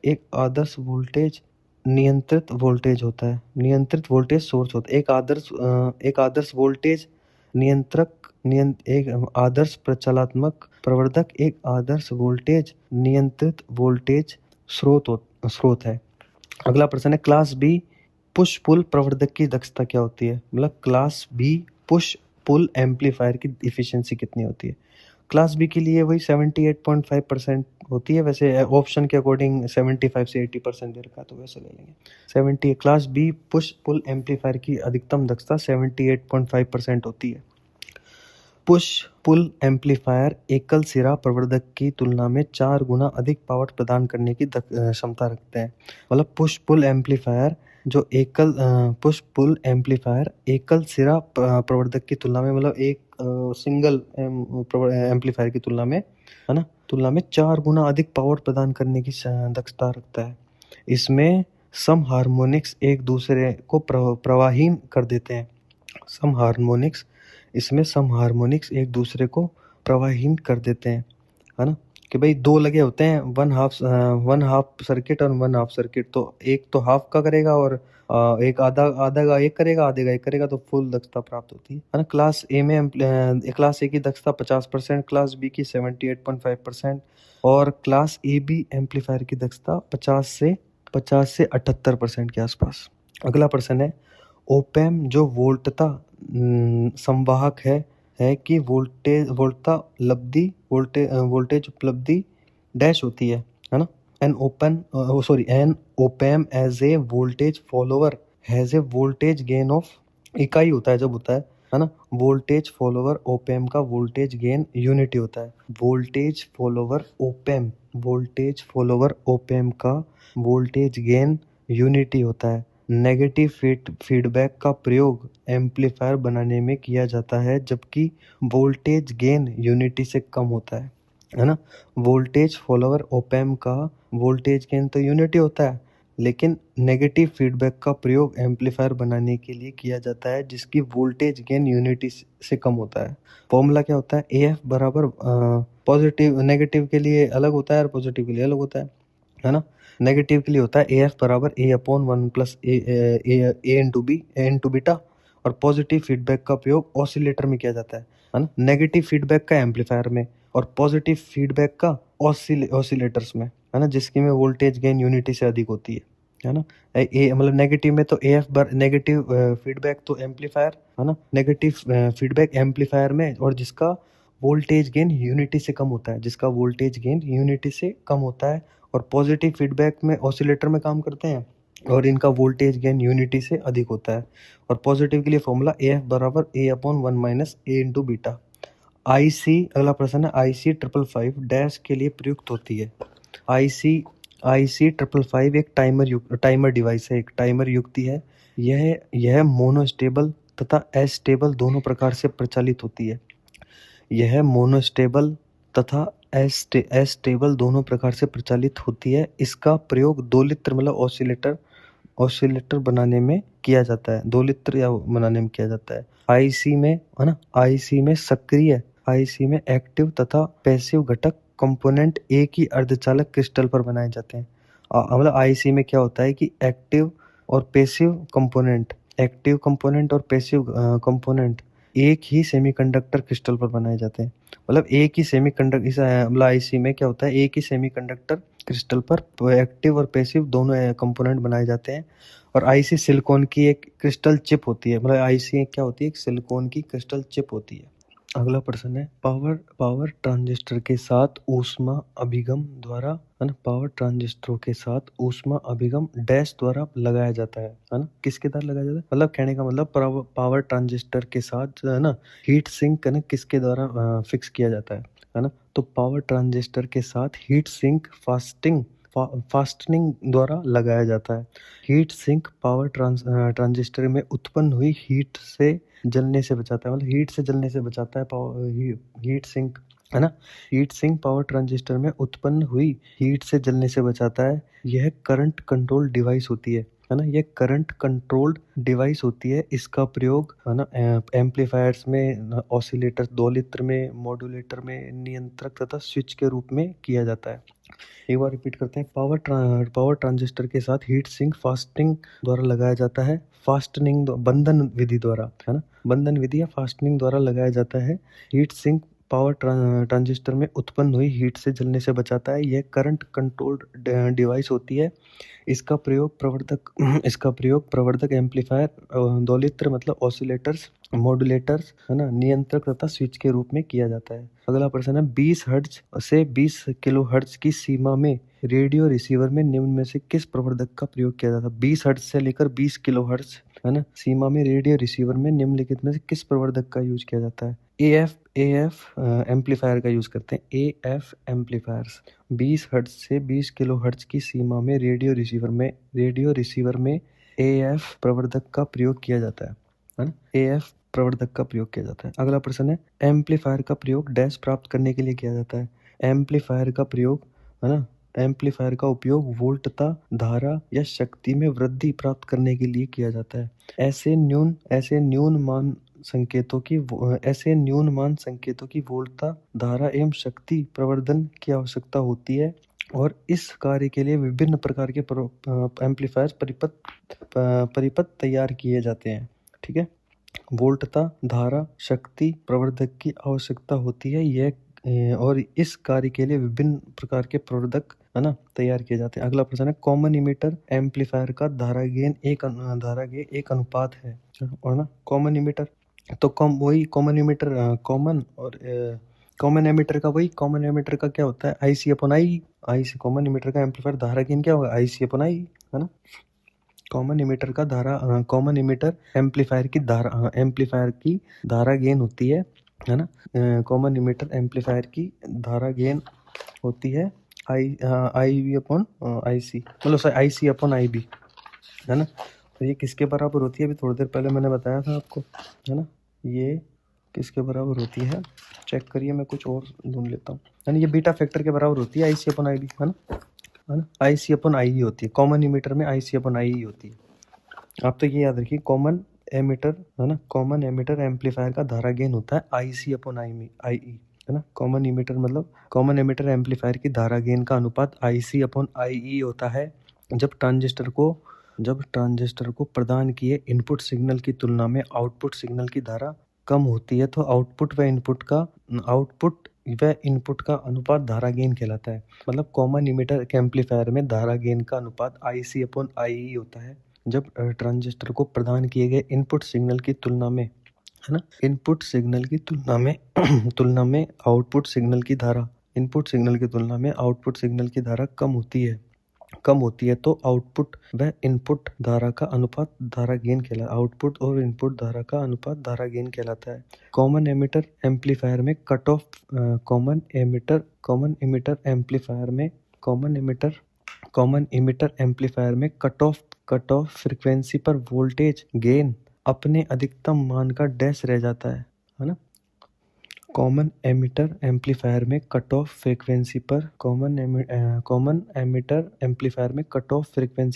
एक आदर्श वोल्टेज नियंत्रित वोल्टेज होता है, नियंत्रित वोल्टेज सोर्स होता है। एक आदर्श वोल्टेज नियंत्रक एक आदर्श प्रचालात्मक प्रवर्धक एक आदर्श वोल्टेज नियंत्रित वोल्टेज स्रोत है। अगला प्रश्न है, क्लास बी पुश पुल प्रवर्धक की दक्षता क्या होती है, मतलब class B push pull amplifier की एफिशिएंसी कितनी होती है। क्लास बी के लिए वही 78.5% होती है, वैसे ऑप्शन के अकॉर्डिंग 75 से 80% दे रखा है, तो वैसे ले लेंगे 70। Class B push pull amplifier की अधिकतम दक्षता 78.5% होती है। पुश पुल एम्पलीफायर एकल सिरा प्रवर्धक की तुलना में 4 गुना अधिक पावर प्रदान करने की क्षमता रखते हैं। मतलब पुश पुल एम्पलीफायर एकल सिरा प्रवर्धक की तुलना में, मतलब एक सिंगल एम्पलीफायर की तुलना में, है ना, 4 गुना अधिक पावर प्रदान करने की दक्षता रखता है। इसमें सम हार्मोनिक्स एक दूसरे को प्रवाहीन कर देते हैं। सम हार्मोनिक्स एक दूसरे को प्रवाहीन कर देते हैं, है ना, कि भाई दो लगे होते हैं, वन हाफ सर्किट और वन हाफ सर्किट, तो एक तो हाफ का करेगा और एक आधा का एक करेगा, आधे का एक करेगा, तो फुल दक्षता प्राप्त होती है ना। क्लास ए की दक्षता 50%, क्लास बी की 78.5% और क्लास ए बी एम्पलीफायर की दक्षता 50 से 78% के आसपास। अगला प्रश्न है, ओपैम जो वोल्टता संवाहक है कि वोल्टेज उपलब्धि डैश होती है ना। An op amp as a voltage follower has a voltage gain of, इकाई होता है जब होता है है ना। वोल्टेज फॉलोवर ऑप एम्प का वोल्टेज गेन यूनिटी होता है। वोल्टेज फॉलोवर ऑप एम्प का वोल्टेज गेन यूनिटी होता है। नेगेटिव फीडबैक का प्रयोग एम्पलीफायर बनाने में किया जाता है, जबकि वोल्टेज गेन यूनिटी से कम होता है ना। वोल्टेज फॉलोवर ऑप एम्प का वोल्टेज गेन तो यूनिटी होता है, लेकिन नेगेटिव फीडबैक का प्रयोग एम्पलीफायर बनाने के लिए किया जाता है, जिसकी वोल्टेज गेन यूनिटी से कम होता है। फॉर्मूला क्या होता है? AF बराबर पॉजिटिव नेगेटिव के लिए अलग होता है और पॉजिटिव के लिए अलग होता है ना। नेगेटिव के लिए होता है AF बराबर A/1 plus A into beta, और पॉजिटिव फीडबैक का प्रयोग ऑसिलेटर में किया जाता है ना। नेगेटिव फीडबैक का एम्पलीफायर में और पॉजिटिव फीडबैक का ऑसिलेटर्स में, है ना, जिसकी में वोल्टेज गेन यूनिटी से अधिक होती है ना। मतलब नेगेटिव में तो नेगेटिव फीडबैक तो एम्पलीफायर, है ना, नेगेटिव फीडबैक एम्पलीफायर में, और जिसका वोल्टेज गेन यूनिटी से कम होता है, और पॉजिटिव फीडबैक में ऑसिलेटर में काम करते हैं और इनका वोल्टेज गेन यूनिटी से अधिक होता है। और पॉजिटिव के लिए फॉर्मूला AF बराबर A/1 minus A into beta. अगला प्रश्न है, IC 555 डैश के लिए प्रयुक्त होती है। IC 555 एक टाइमर डिवाइस है, एक टाइमर युक्ति है। यह मोनोस्टेबल तथा एस्टेबल दोनों प्रकार से प्रचालित होती है। यह मोनोस्टेबल तथा एस्टेबल दोनों प्रकार से प्रचालित होती है। इसका प्रयोग दोलित्र मतलब ऑसिलेटर बनाने में किया जाता है, दोलित्र या बनाने में किया जाता है। आईसी में, है ना, आईसी में एक्टिव तथा पैसिव घटक कंपोनेंट एक ही अर्धचालक क्रिस्टल पर बनाए जाते हैं। मतलब आईसी में क्या होता है कि एक्टिव और पैसिव कंपोनेंट एक ही सेमीकंडक्टर क्रिस्टल पर बनाए जाते हैं। मतलब एक ही सेमीकंडक्टर, इस मतलब आईसी में क्या होता है, एक ही सेमीकंडक्टर क्रिस्टल पर एक्टिव और पैसिव दोनों कंपोनेंट बनाए जाते हैं। और आईसी सिलिकॉन की एक क्रिस्टल चिप होती है। मतलब आईसी क्या होती है? एक सिलिकॉन की क्रिस्टल चिप होती है। अगला प्रश्न है, पावर ट्रांजिस्टर के साथ ऊष्मा अभिगम द्वारा, है ना, पावर ट्रांजिस्टरों के साथ ऊष्मा अभिगम डैश द्वारा लगाया जाता है ना। किसके द्वारा लगाया जाता है? मतलब कहने का मतलब पावर ट्रांजिस्टर के साथ, है ना, हीट सिंक, है ना, किसके द्वारा फिक्स किया जाता है ना। तो पावर ट्रांजिस्टर के साथ हीट सिंक फास्टनिंग द्वारा लगाया जाता है। हीट सिंक पावर ट्रांजिस्टर में उत्पन्न हुई हीट से जलने से बचाता है। मतलब हीट से जलने से बचाता है हीट सिंक, है ना। हीट सिंक पावर ट्रांजिस्टर में उत्पन्न हुई हीट से जलने से बचाता है। यह करंट कंट्रोल डिवाइस होती है ना। यह करंट कंट्रोल्ड डिवाइस होती है। इसका प्रयोग, है ना, एम्पलीफायर्स में, ऑसिलेटर, दोलित्र में, मॉड्यूलेटर में, नियंत्रक तथा स्विच के रूप में किया जाता है। एक बार रिपीट करते हैं, पावर ट्रांजिस्टर के साथ हीट सिंक फास्टनिंग द्वारा लगाया जाता है। फास्टनिंग बंधन विधि द्वारा, है ना, बंधन विधि या फास्टनिंग द्वारा लगाया जाता है। हीट सिंक पावर ट्रांजिस्टर में उत्पन्न हुई हीट से जलने से बचाता है। यह करंट कंट्रोल्ड डिवाइस होती है। इसका प्रयोग प्रवर्धक एम्पलीफायर, दोलित्र मतलब ऑसिलेटर्स, मॉड्यूलेटर्स, है ना, नियंत्रक तथा स्विच के रूप में किया जाता है। अगला प्रश्न है, 20 हर्ट्ज से 20 किलो हर्ट्ज की सीमा में रेडियो रिसीवर में निम्न में से किस प्रवर्धक का प्रयोग किया जाता है? 20 हर्ट्ज से लेकर 20 किलो हर्ट्ज, है ना, सीमा में रेडियो रिसीवर में निम्नलिखित में से किस प्रवर्धक का यूज किया जाता है? AF एम्पलीफायर का यूज करते हैं। AF एम्पलीफायर्स 20 हर्ट्ज से 20 किलो हर्ट्ज की सीमा में रेडियो रिसीवर में AF प्रवर्धक का प्रयोग किया जाता है ना। AF प्रवर्धक का प्रयोग किया जाता है। अगला प्रश्न है, एम्पलीफायर का प्रयोग डैश प्राप्त करने के लिए किया जाता है? एम्पलीफायर का प्रयोग, है ना, एम्पलीफायर का उपयोग वोल्टता, धारा या शक्ति में वृद्धि प्राप्त करने के लिए किया जाता है। ऐसे न्यून मान संकेतों की वोल्टता, धारा एवं शक्ति प्रवर्धन की आवश्यकता होती है, और इस कार्य के लिए विभिन्न प्रकार के एम्पलीफायर परिपथ तैयार किए जाते हैं। ठीक है, वोल्टता, धारा, शक्ति प्रवर्धक की आवश्यकता होती है। और इस कार्य के लिए विभिन्न प्रकार के प्रवर्धक, है ना, तैयार किए जाते हैं। अगला प्रश्न है, कॉमन इमीटर एम्पलीफायर का धारा गेन एक अनुपात है, और ना, कॉमन इमीटर तो कॉमन एमीटर कॉमन एमीटर का क्या होता है? IC/I। कॉमन एमीटर का एम्पलीफायर धारा गेन क्या होगा? IC/I, है ना। कॉमन इमीटर का धारा कॉमन इमीटर एम्पलीफायर की धारा गेन होती है ना। कॉमन इमीटर एम्पलीफायर की धारा गेन होती है आई वी अपॉन आई सी, मतलब sorry I C upon I B, है ना। तो ये किसके बराबर होती है, अभी थोड़ी देर पहले मैंने बताया था आपको, है ना। ये किसके बराबर होती है, चेक करिए, मैं कुछ और ढूंढ लेता हूँ, है ना। ये बीटा फैक्टर के बराबर होती है आई सी अपॉन आई बी, है ना। आई सी अपॉन आई होती है कॉमन इमीटर में, आई सी अपॉन आई होती है। आप तो ये याद रखिए, कॉमन एमीटर, है ना, कॉमन एमीटर एम्पलीफायर का धारा गेन होता है आई सी अपॉन आई ई, है ना। कॉमन इमीटर मतलब कॉमन एमीटर एम्पलीफायर की धारा गेन का अनुपात आई सी अपॉन आई ई होता है जब ट्रांजिस्टर को प्रदान किए इनपुट सिग्नल की तुलना में आउटपुट सिग्नल की धारा कम होती है, तो आउटपुट व इनपुट का अनुपात धारा गेन कहलाता है। मतलब कॉमन इमीटर एम्पलीफायर में धारा गेन का अनुपात आई सी अपॉन आई ई होता है जब ट्रांजिस्टर को प्रदान किए गए इनपुट सिग्नल की तुलना में, है ना, इनपुट सिग्नल की तुलना में तुलना में आउटपुट सिग्नल की धारा इनपुट सिग्नल की तुलना में आउटपुट सिग्नल की धारा कम होती है, तो आउटपुट व इनपुट धारा का अनुपात धारा गेन कहलाता है। आउटपुट और इनपुट धारा का अनुपात धारा गेन कहलाता है। कॉमन एमीटर एम्पलीफायर में cut off common ammeter amplifier में कट ऑफ फ्रीक्वेंसी पर वोल्टेज गेन अपने अधिकतम मान का डैश रह जाता है ना। कॉमन एमीटर एम्पलीफायर में कट ऑफ फ्रीक्वेंसी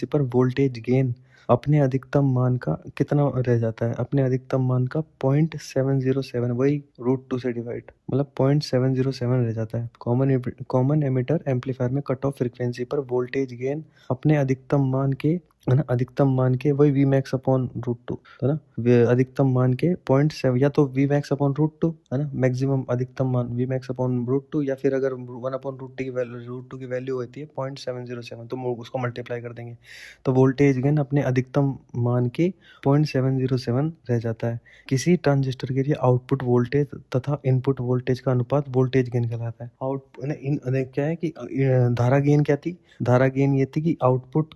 पर वोल्टेज गेन अपने अधिकतम मान का कितना रह जाता है, अपने अधिकतम मान का 0.707, वही √2 से डिवाइड, मतलब 0.707 रह जाता है। कॉमन एमीटर एम्पलीफायर में कट ऑफ फ्रीक्वेंसी पर वोल्टेज गेन अपने अधिकतम मान के, है ना, अधिकतम मान के वही वी मैक्स अपॉन √2, है ना। अधिकतम मान के 0.7 या तो वी मैक्स अपॉन √2, है ना, मैक्सिमम अधिकतम मान वी मैक्स अपॉन √2, या फिर अगर 1 अपॉन √2 की वैल्यू होती है 0.707 तो उसको मल्टीप्लाई कर देंगे, तो वोल्टेज गेन अपने अधिकतम मान के 0.707 रह जाता है। किसी ट्रांजिस्टर के लिए आउटपुट वोल्टेज तथा इनपुट वोल्टेज का अनुपात वोल्टेज गेन कहलाता है। क्या है कि धारा गेन क्या थी, धारा गेन ये थी कि आउटपुट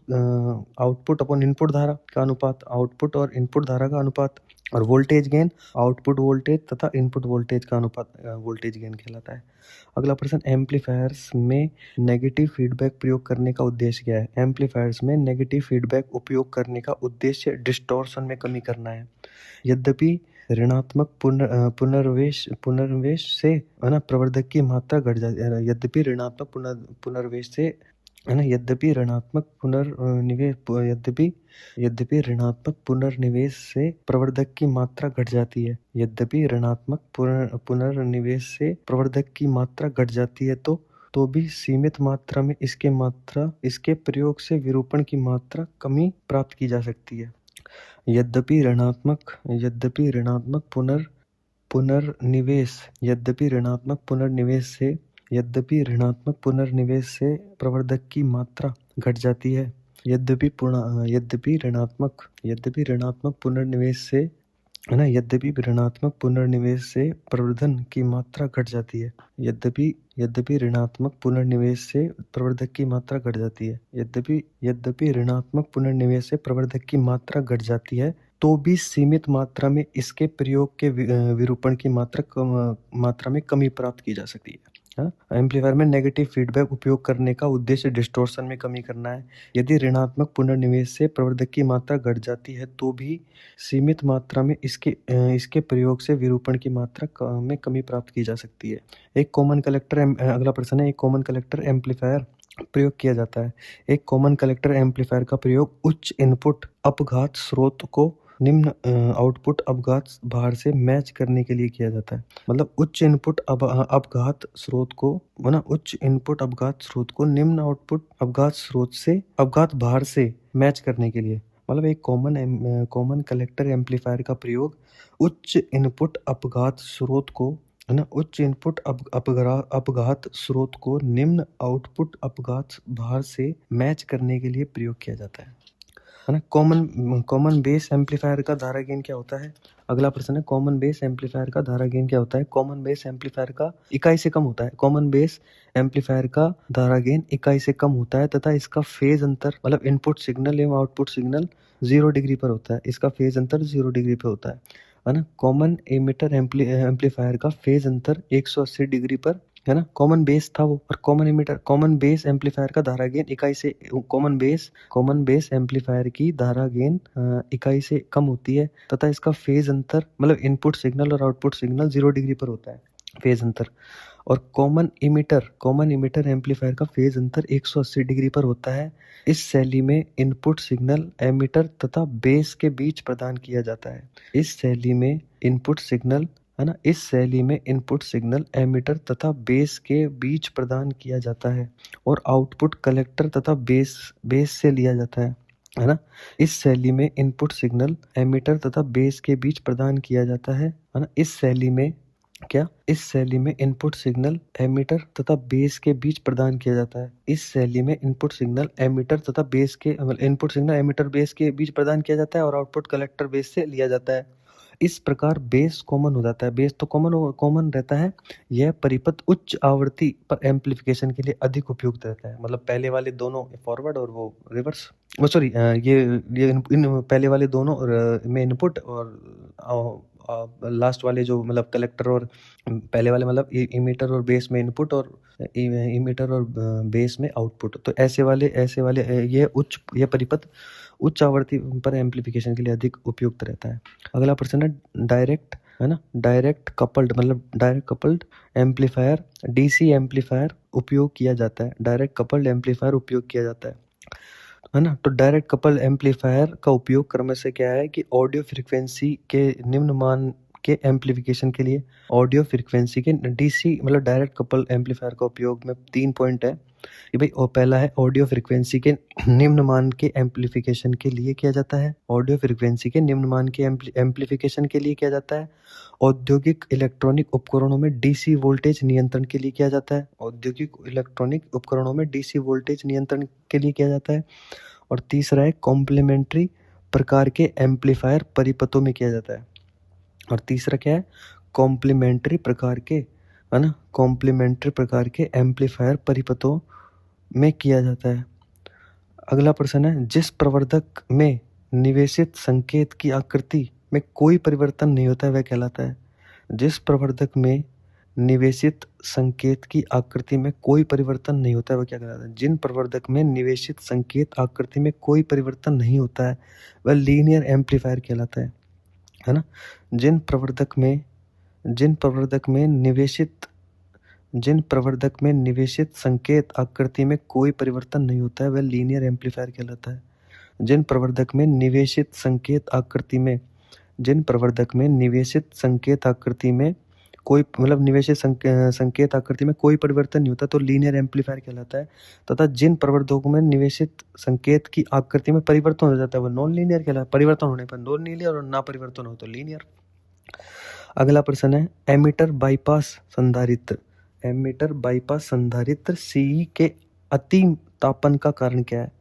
अपॉन इनपुट धारा का अनुपात, आउटपुट और इनपुट धारा का अनुपात, और वोल्टेज गेन आउटपुट वोल्टेज तथा इनपुट वोल्टेज का अनुपात वोल्टेज गेन कहलाता है। अगला प्रश्न, एम्पलीफायर्स में नेगेटिव फीडबैक प्रयोग करने का उद्देश्य क्या है। एम्पलीफायर्स में नेगेटिव फीडबैक उपयोग करने का उद्देश्य डिस्टॉर्शन में कमी करना है। यद्यपि ऋणात्मक पुनर्निवेश से, है ना, प्रवर्धक की मात्रा घट जाती है। यद्यपि ऋणात्मक पुनर्निवेश से, है ना, यद्यपि ऋणात्मक पुनर्निवेश से प्रवर्धक की मात्रा घट जाती है। यद्यपि ऋणात्मक पुनर्निवेश से प्रवर्धक की मात्रा घट जाती है, तो भी सीमित मात्रा में इसके प्रयोग से विरूपण की मात्रा कमी प्राप्त की जा सकती है। यद्यपि ऋणात्मक पुनर्निवेश से प्रवर्धक की मात्रा घट जाती है। यद्यपि ऋणात्मक पुनर्निवेश से, है ना, यद्यपि ऋणात्मक पुनर्निवेश से प्रवर्धन की मात्रा घट जाती है। यद्यपि ऋणात्मक पुनर्निवेश से प्रवर्धक की मात्रा घट जाती है। यद्यपि ऋणात्मक पुनर्निवेश से प्रवर्धक की मात्रा घट जाती है, तो भी सीमित मात्रा में इसके प्रयोग के विरूपण की मात्रा में कमी प्राप्त की जा सकती है। एम्पलीफायर में नेगेटिव फीडबैक उपयोग करने का उद्देश्य डिस्टॉर्शन में कमी करना है। यदि ऋणात्मक पुनर्निवेश से प्रवर्धक की मात्रा घट जाती है, तो भी सीमित मात्रा में इसके प्रयोग से विरूपण की मात्रा में कमी प्राप्त की जा सकती है। अगला प्रश्न है, एक कॉमन कलेक्टर एम्पलीफायर प्रयोग किया जाता है। एक कॉमन कलेक्टर एम्पलीफायर का प्रयोग उच्च इनपुट अपघात स्रोत को निम्न आउटपुट अपघात भार से मैच करने के लिए किया जाता है। मतलब उच्च इनपुट अपघात स्रोत को, उच्च इनपुट अपघात स्रोत को निम्न आउटपुट अपघात भार से मैच करने के लिए, मतलब एक कॉमन कलेक्टर एम्पलीफायर का प्रयोग उच्च इनपुट अपघात स्रोत को, है ना, उच्च इनपुट अपघात स्रोत को निम्न आउटपुट अपघात भार से मैच करने के लिए प्रयोग किया जाता है। है ना। कॉमन बेस एम्पलीफायर का धारा गेन क्या होता है? अगला प्रश्न है, कॉमन बेस एम्पलीफायर का धारा गेन क्या होता है? कॉमन बेस एम्पलीफायर का इकाई से कम होता है। कॉमन बेस एम्पलीफायर का धारा गेन इकाई से कम होता है तथा इसका फेज अंतर मतलब इनपुट सिग्नल एवं आउटपुट सिग्नल 0 डिग्री पर होता है। इसका फेज अंतर 0 डिग्री पर होता है ना। कॉमन एमिटर एम्पलीफायर का फेज अंतर 180 डिग्री पर, है ना। कॉमन बेस था वो, और कॉमन बेस एम्पलीफायर का धारा गेन इकाई से कॉमन बेस एम्पलीफायर की धारा गेन इकाई से कम होती है तथा इसका फेज अंतर मतलब इनपुट सिग्नल और आउटपुट सिग्नल 0 डिग्री पर होता है, फेज अंतर। और कॉमन इमिटर एम्पलीफायर का फेज अंतर 180 डिग्री पर होता है। इस शैली में इनपुट सिग्नल एमिटर तथा बेस के बीच प्रदान किया जाता है। इस शैली में इनपुट सिग्नल, है ना, इस शैली में इनपुट सिग्नल एमिटर तथा बेस के बीच प्रदान किया जाता है और आउटपुट कलेक्टर तथा बेस से लिया जाता है ना। इस शैली में इनपुट सिग्नल एमिटर तथा बेस के बीच प्रदान किया जाता है ना। इस शैली में इनपुट सिग्नल एमिटर तथा बेस के बीच प्रदान किया जाता है। इस शैली में इनपुट सिग्नल एमिटर तथा बेस के इनपुट सिग्नल एमिटर बेस के बीच प्रदान किया जाता है और आउटपुट कलेक्टर बेस से लिया जाता है। इस प्रकार बेस कॉमन हो जाता है। बेस तो कॉमन रहता है। यह परिपथ उच्च आवृत्ति पर एम्पलीफिकेशन के लिए अधिक उपयुक्त रहता है। मतलब पहले वाले दोनों फॉरवर्ड और वो रिवर्स, वो सॉरी ये इन पहले वाले दोनों में इनपुट और लास्ट वाले जो मतलब कलेक्टर और पहले वाले मतलब इमीटर और बेस में इनपुट और इमीटर और बेस में आउटपुट। तो ऐसे वाले ये परिपथ उच्च आवृत्ति पर एम्पलीफिकेशन के लिए अधिक उपयुक्त रहता है। अगला प्रश्न है डायरेक्ट, है ना, direct coupled amplifier DC amplifier उपयोग किया जाता है। डायरेक्ट कपल्ड एम्पलीफायर उपयोग किया जाता है ना। तो डायरेक्ट कपल एम्पलीफायर का उपयोग करने से क्या है कि ऑडियो फ्रीक्वेंसी के निम्न मान के एम्पलीफिकेशन के लिए ऑडियो फ्रीक्वेंसी के डीसी मतलब डायरेक्ट कपल एम्पलीफायर का उपयोग में 3 पॉइंट है कि भाई, और पहला है ऑडियो फ्रीक्वेंसी के निम्न मान के एम्पलीफिकेशन के लिए किया जाता है। ऑडियो फ्रीक्वेंसी के निम्न मान के एम्पलीफिकेशन के लिए किया जाता है। औद्योगिक इलेक्ट्रॉनिक उपकरणों में डीसी वोल्टेज नियंत्रण के लिए किया जाता है। औद्योगिक इलेक्ट्रॉनिक उपकरणों में डीसी वोल्टेज नियंत्रण के लिए किया जाता है। और तीसरा है कॉम्प्लीमेंट्री प्रकार के एम्पलीफायर परिपथों में किया जाता है। और तीसरा क्या है? कॉम्प्लीमेंट्री प्रकार के, है ना, कॉम्प्लीमेंट्री प्रकार के एम्पलीफायर परिपथों में किया जाता है। अगला प्रश्न है, जिस प्रवर्धक में निवेशित संकेत की आकृति में कोई परिवर्तन नहीं होता है वह कहलाता है। जिस प्रवर्धक में निवेशित संकेत की आकृति में कोई परिवर्तन नहीं होता है वह क्या कहलाता है? जिन प्रवर्धक में निवेशित संकेत आकृति में कोई परिवर्तन नहीं होता है वह लीनियर एम्पलीफायर कहलाता है ना। जिन प्रवर्धक में निवेशित संकेत आकृति में कोई परिवर्तन नहीं होता है वह लीनियर एम्पलीफायर कहलाता है। जिन प्रवर्धक में निवेशित संकेत आकृति में कोई मतलब निवेशित संकेत आकृति में कोई परिवर्तन नहीं होता तो लीनियर एम्पलीफायर कहलाता है। तथा जिन प्रवर्धकों में निवेशित संकेत की आकृति में परिवर्तन हो जाता है वह नॉन लीनियर कहलाता है। परिवर्तन होने पर नॉन लीनियर और ना परिवर्तन हो तो लीनियर। अगला प्रश्न है, एमिटर बाईपास संधारित्र सीई के अति तापन का कारण क्या है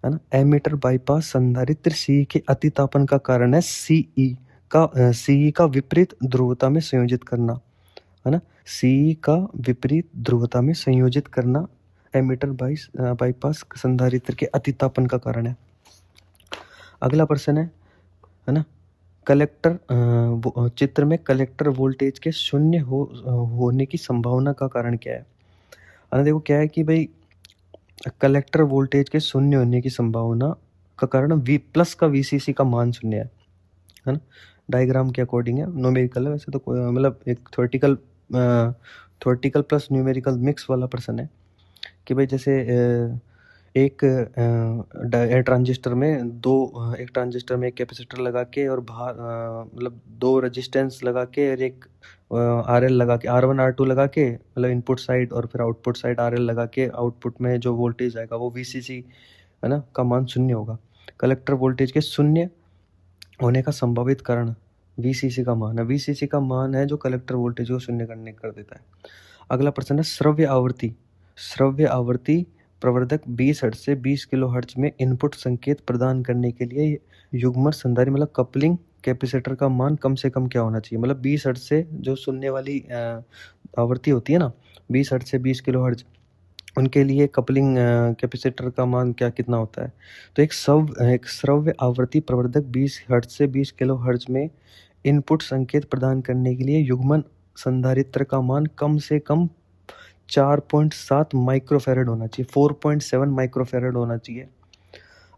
ना। एमिटर बाईपास संधारित्र सीई के अति तापन का कारण है सीई का विपरीत ध्रुवता में संयोजित करना, है ना। सीई का विपरीत ध्रुवता में संयोजित करना एमिटर बाईपास संधारित्र के अति तापन का कारण है। अगला प्रश्न है ना, कलेक्टर चित्र में कलेक्टर वोल्टेज के शून्य होने की संभावना का कारण क्या है? देखो क्या है कि भाई कलेक्टर वोल्टेज के शून्य होने की संभावना का कारण V प्लस का VCC का मान शून्य है ना। डायग्राम के अकॉर्डिंग है, न्यूमेरिकल है वैसे तो मतलब एक थ्योरेटिकल प्लस न्यूमेरिकल मिक्स वाला प्रश्न है कि भाई जैसे एक ट्रांजिस्टर में एक ट्रांजिस्टर में एक कैपेसिटर लगा के और बाहर मतलब 2 रेजिस्टेंस लगा के और एक RL लगा के R1 R2 लगा के मतलब इनपुट साइड और फिर आउटपुट साइड RL लगा के आउटपुट में जो वोल्टेज आएगा वो VCC है ना का मान शून्य होगा। कलेक्टर वोल्टेज के शून्य होने का संभावित कारण VCC का मान है। VCC का मान है जो कलेक्टर वोल्टेज को शून्य कर देता है। अगला प्रश्न है, श्रव्य आवृत्ति प्रवर्धक 20 हर्ट्ज से 20 किलो हर्ट्ज में इनपुट संकेत प्रदान करने के लिए युग्मन संधारित्र मतलब कपलिंग कैपेसिटर का मान कम से कम क्या होना चाहिए। मतलब 20 हर्ट्ज से जो सुनने वाली आवृत्ति होती है ना, 20 हर्ट्ज से 20 किलो हर्ट्ज, उनके लिए कपलिंग कैपेसिटर का मान कितना होता है। तो एक श्रव्य आवृत्ति प्रवर्धक 20 हर्ट्ज से 20 किलो हर्ट्ज में इनपुट संकेत प्रदान करने के लिए युग्मन संधारित्र का मान कम से कम 4.7 माइक्रोफैरड होना चाहिए, 4.7 माइक्रोफैरड होना चाहिए।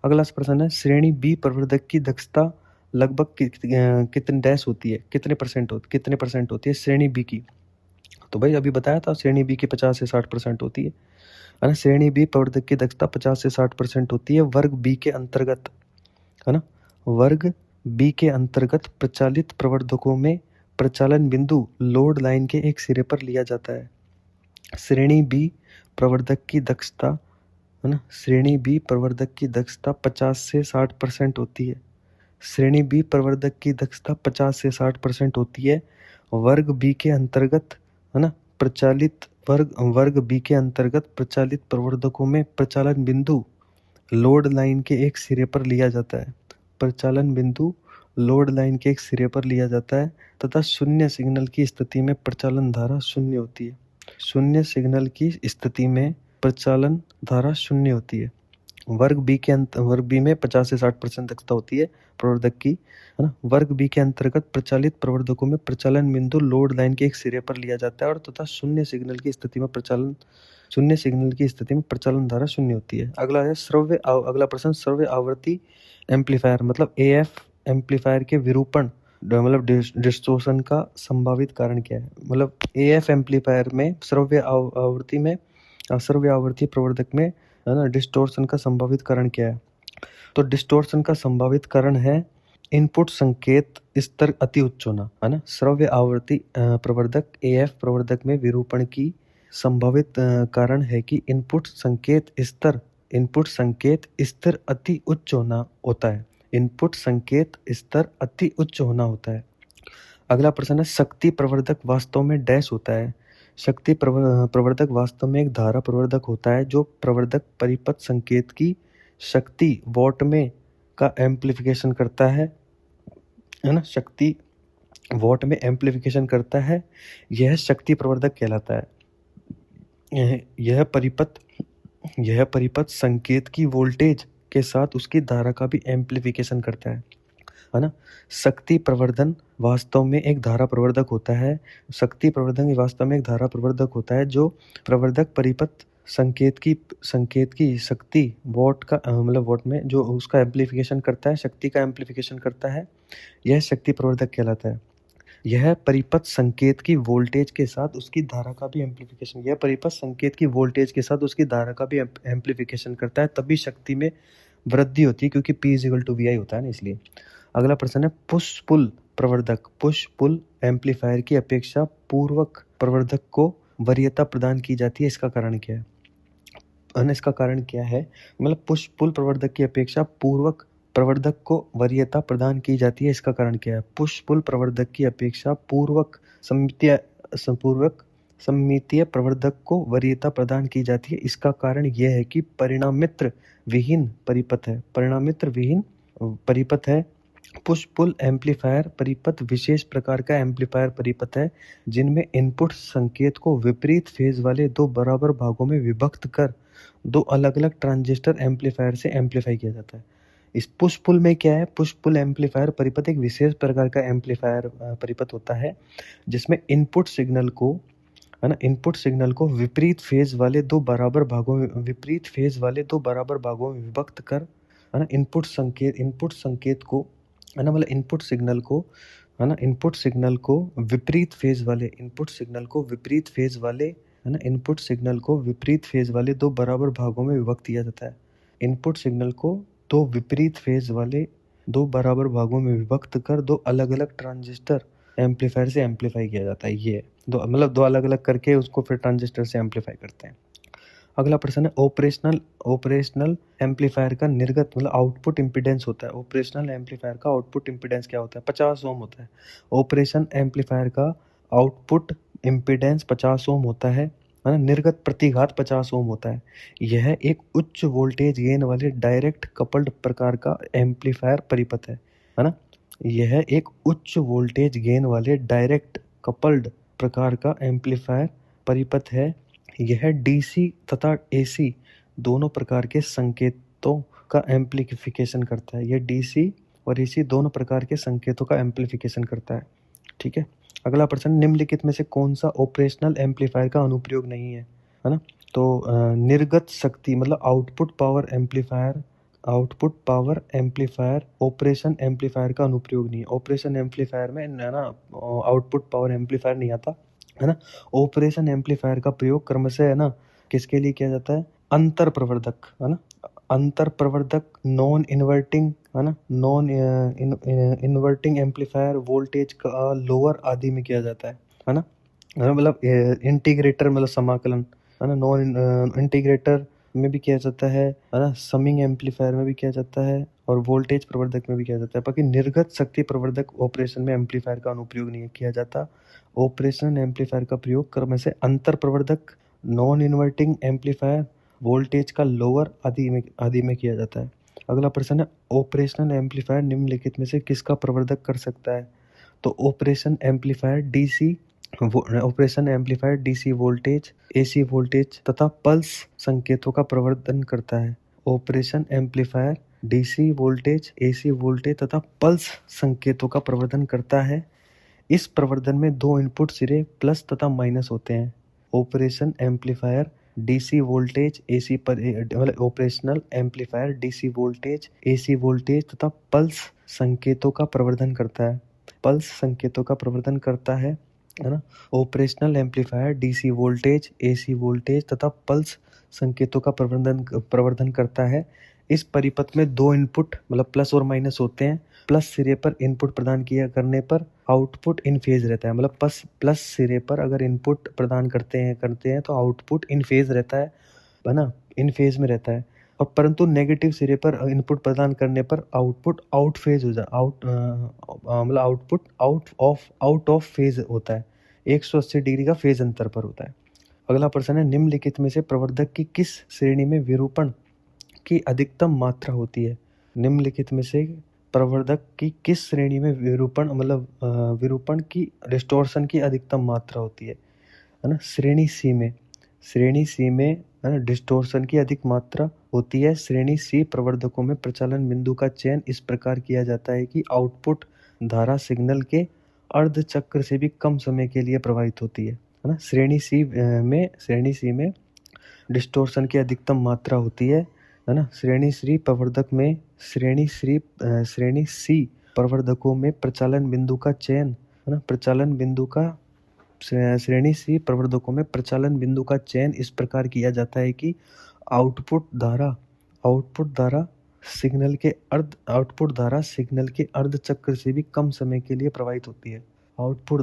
अगला प्रश्न है, श्रेणी बी प्रवर्धक की दक्षता लगभग कितने डैश होती है, कितने परसेंट होती है श्रेणी बी की। तो भाई अभी बताया था श्रेणी बी की 50 से 60% होती है ना। श्रेणी बी प्रवर्धक की दक्षता 50 से 60% होती है वर्ग बी के अंतर्गत, है ना। वर्ग बी के अंतर्गत प्रचालित प्रवर्धकों में प्रचालन बिंदु लोड लाइन के एक सिरे पर लिया जाता है। श्रेणी बी प्रवर्धक की दक्षता, है ना, श्रेणी बी प्रवर्धक की दक्षता 50 से 60% होती है। श्रेणी बी प्रवर्धक की दक्षता 50 से 60% होती है वर्ग बी के अंतर्गत, है ना, प्रचालित वर्ग बी के अंतर्गत प्रचालित प्रवर्धकों में प्रचालन बिंदु लोड लाइन के एक सिरे पर लिया जाता है। प्रचालन बिंदु लोड लाइन के एक सिरे पर लिया जाता है तथा शून्य सिग्नल की स्थिति में प्रचालन धारा शून्य होती है। शून्य सिग्नल की स्थिति में प्रचालन धारा शून्य होती है। वर्ग बी में 50 से 60% दक्षता होती है प्रवर्धक की, है ना। वर्ग बी के अंतर्गत प्रचालित प्रवर्धकों में प्रचालन बिंदु लोड लाइन के एक सिरे पर लिया जाता है और तथा शून्य सिग्नल की स्थिति में प्रचालन धारा शून्य होती है। अगला प्रश्न, श्रव्य आवृत्ति एम्पलीफायर मतलब AF एम्पलीफायर के विरूपण मतलब डिस्टोर्शन का संभावित कारण क्या है। मतलब AF एम्पलीफायर में श्रव्य आवृत्ति प्रवर्धक में, है ना, डिस्टोर्शन का संभावित कारण क्या है। तो डिस्टोर्शन का संभावित कारण है इनपुट संकेत स्तर अति उच्च होना, है ना। श्रव्य आवृत्ति प्रवर्धक AF प्रवर्धक में विरूपण की संभावित कारण है कि इनपुट संकेत स्तर अति उच्च होना होता है। इनपुट संकेत स्तर अति उच्च होना होता है। अगला प्रश्न है, शक्ति प्रवर्धक वास्तव में डैश होता है। शक्ति प्रवर्धक वास्तव में एक धारा प्रवर्धक होता है जो प्रवर्धक परिपथ संकेत की शक्ति वॉट में का एम्प्लीफिकेशन करता है ना। शक्ति वॉट में एम्प्लीफिकेशन करता है, यह शक्ति प्रवर्धक कहलाता है। यह परिपथ संकेत की वोल्टेज के साथ उसकी धारा का भी एम्प्लीफिकेशन करता है ना। शक्ति प्रवर्धन वास्तव में एक धारा प्रवर्धक होता है। शक्ति प्रवर्धन वास्तव में एक धारा प्रवर्धक होता है जो प्रवर्धक परिपथ संकेत की शक्ति वॉट का मतलब वॉट में जो उसका एम्प्लीफिकेशन करता है, शक्ति का एम्प्लीफिकेशन करता है, यह शक्ति प्रवर्धक कहलाता है। यह परिपथ संकेत की वोल्टेज के साथ उसकी धारा का भी एम्प्लीफिकेशन करता है, तभी शक्ति में वृद्धि होती है क्योंकि P = VI होता है ना, इसलिए। अगला प्रश्न है, पुश पुल एम्पलीफायर की अपेक्षा पूर्वक प्रवर्धक को वरीयता प्रदान की जाती है, इसका कारण क्या है। इसका कारण क्या है, मतलब पुश पुल प्रवर्धक की अपेक्षा पूर्वक प्रवर्धक को वरीयता प्रदान की जाती है, इसका कारण क्या है। पुश पुल प्रवर्धक की अपेक्षा पूर्वक सममितीय प्रवर्धक को वरीयता प्रदान की जाती है, इसका कारण यह है कि परिणामित्र विहीन परिपथ है। पुश पुल एम्पलीफायर परिपथ विशेष प्रकार का एम्पलीफायर परिपथ है जिनमें इनपुट संकेत को विपरीत फेज वाले दो बराबर भागों में विभक्त कर दो अलग अलग ट्रांजिस्टर एम्पलीफायर से एम्पलीफाई किया जाता है। इस पुश पुल में क्या है, पुश पुल एम्पलीफायर परिपथ एक विशेष प्रकार का एम्पलीफायर परिपथ होता है जिसमें इनपुट सिग्नल को विपरीत फेज वाले दो बराबर भागों में विभक्त कर, है ना, इनपुट संकेत को, है ना, मतलब इनपुट सिग्नल को विपरीत फेज वाले दो बराबर भागों में विभक्त किया जाता है। इनपुट सिग्नल को दो विपरीत फेज वाले दो बराबर भागों में विभक्त कर दो अलग अलग ट्रांजिस्टर एम्पलीफायर से एम्पलीफाई किया जाता है। ये दो अलग अलग करके उसको फिर ट्रांजिस्टर से एम्पलीफाई करते हैं। अगला प्रश्न है, ऑपरेशनल एम्पलीफायर का निर्गत मतलब आउटपुट इम्पीडेंस होता है। ऑपरेशनल एम्पलीफायर का आउटपुट इम्पीडेंस क्या होता है, 50 ओम होता है। ऑपरेशन एम्पलीफायर का आउटपुट इम्पीडेंस 50 ओम होता है। है ना। निर्गत प्रतिघात 50 ओम होता है। यह एक उच्च वोल्टेज गेन वाले डायरेक्ट कपल्ड प्रकार का एम्पलीफायर परिपथ है ना। यह एक उच्च वोल्टेज गेन वाले डायरेक्ट कपल्ड प्रकार का एम्पलीफायर परिपथ है। यह डीसी तथा एसी दोनों प्रकार के संकेतों का एम्पलीफिकेशन करता है। यह डीसी और एसी दोनों प्रकार के संकेतों का एम्पलीफिकेशन करता है। ठीक है। अगला प्रश्न, निम्नलिखित में से कौन सा ऑपरेशनल एम्पलीफायर का अनुप्रयोग नहीं है ना। तो निर्गत शक्ति मतलब output power amplifier operation amplifier का अनुप्रयोग नहीं है। ऑपरेशन एम्पलीफायर में है ना आउटपुट पावर एम्पलीफायर नहीं आता है ना। ऑपरेशन एम्पलीफायर का प्रयोग क्रमशः है ना किसके लिए किया जाता है, अंतर प्रवर्धक है ना, अंतर प्रवर्धक, नॉन इन्वर्टिंग है ना, नॉन इन्वर्टिंग एम्पलीफायर, वोल्टेज का लोअर आदि में किया जाता है ना। मतलब इंटीग्रेटर मतलब समाकलन है ना, नॉन इंटीग्रेटर में भी किया जाता है ना, समिंग एम्पलीफायर में भी किया जाता है और वोल्टेज प्रवर्धक में भी किया जाता है। बाकी निर्गत शक्ति प्रवर्धक ऑपरेशन में एम्पलीफायर का अनुप्रयोग नहीं किया जाता। ऑपरेशन एम्पलीफायर का प्रयोग क्रम से अंतर प्रवर्धक, नॉन इन्वर्टिंग एम्पलीफायर, वोल्टेज का लोअर आदि में किया जाता है। अगला प्रश्न है, ऑपरेशनल एम्पलीफायर निम्नलिखित में से किसका प्रवर्धक कर सकता है। तो operation amplifier DC voltage, AC voltage तथा पल्स संकेतों का प्रवर्धन करता है। Operation amplifier DC voltage, AC voltage तथा पल्स संकेतों का प्रवर्धन करता है। इस प्रवर्धन में दो इनपुट सिरे प्लस तथा माइनस होते हैं। Operation amplifier DC voltage, AC पर मतलब operational amplifier DC voltage, AC voltage तथा पल्स संकेतों का प्रवर्धन करता है। पल्स संकेतों का प्रवर्धन करता है ना। Operational amplifier DC voltage, AC voltage तथा पल्स संकेतों का प्रवर्धन करता है। इस परिपथ में दो इनपुट मतलब प्लस और माइनस होते हैं। प्लस सिरे पर इनपुट प्रदान किया करने पर आउटपुट इन फेज रहता है। मतलब प्लस सिरे पर अगर इनपुट प्रदान करते हैं तो आउटपुट इन फेज रहता है ना, इन फेज में रहता है। और परंतु नेगेटिव सिरे पर इनपुट प्रदान करने पर आउटपुट आउट फेज हो जाता मतलब आउटपुट आउट ऑफ फेज होता है। 180 डिग्री का फेज अंतर पर होता है। अगला प्रश्न है, निम्नलिखित में से प्रवर्धक की किस श्रेणी में विरूपण की अधिकतम मात्रा होती है। निम्नलिखित में से प्रवर्धक की किस श्रेणी में विरूपण की डिस्टॉर्शन की अधिकतम मात्रा होती है ना। श्रेणी सी में है ना डिस्टॉर्शन की अधिक मात्रा होती है। श्रेणी सी प्रवर्धकों में प्रचालन बिंदु का चयन इस प्रकार किया जाता है कि आउटपुट धारा सिग्नल के अर्ध चक्र से भी कम समय के लिए प्रवाहित होती है ना। श्रेणी सी में डिस्टॉर्शन की अधिकतम मात्रा होती है ना। श्रेणी सी प्रवर्धकों में प्रचालन बिंदु का चयन है ना, श्रेणी सी प्रवर्धकों में प्रचालन बिंदु का चयन इस प्रकार किया जाता है कि आउटपुट धारा सिग्नल के अर्ध चक्र से भी कम समय के लिए प्रवाहित होती है। आउटपुट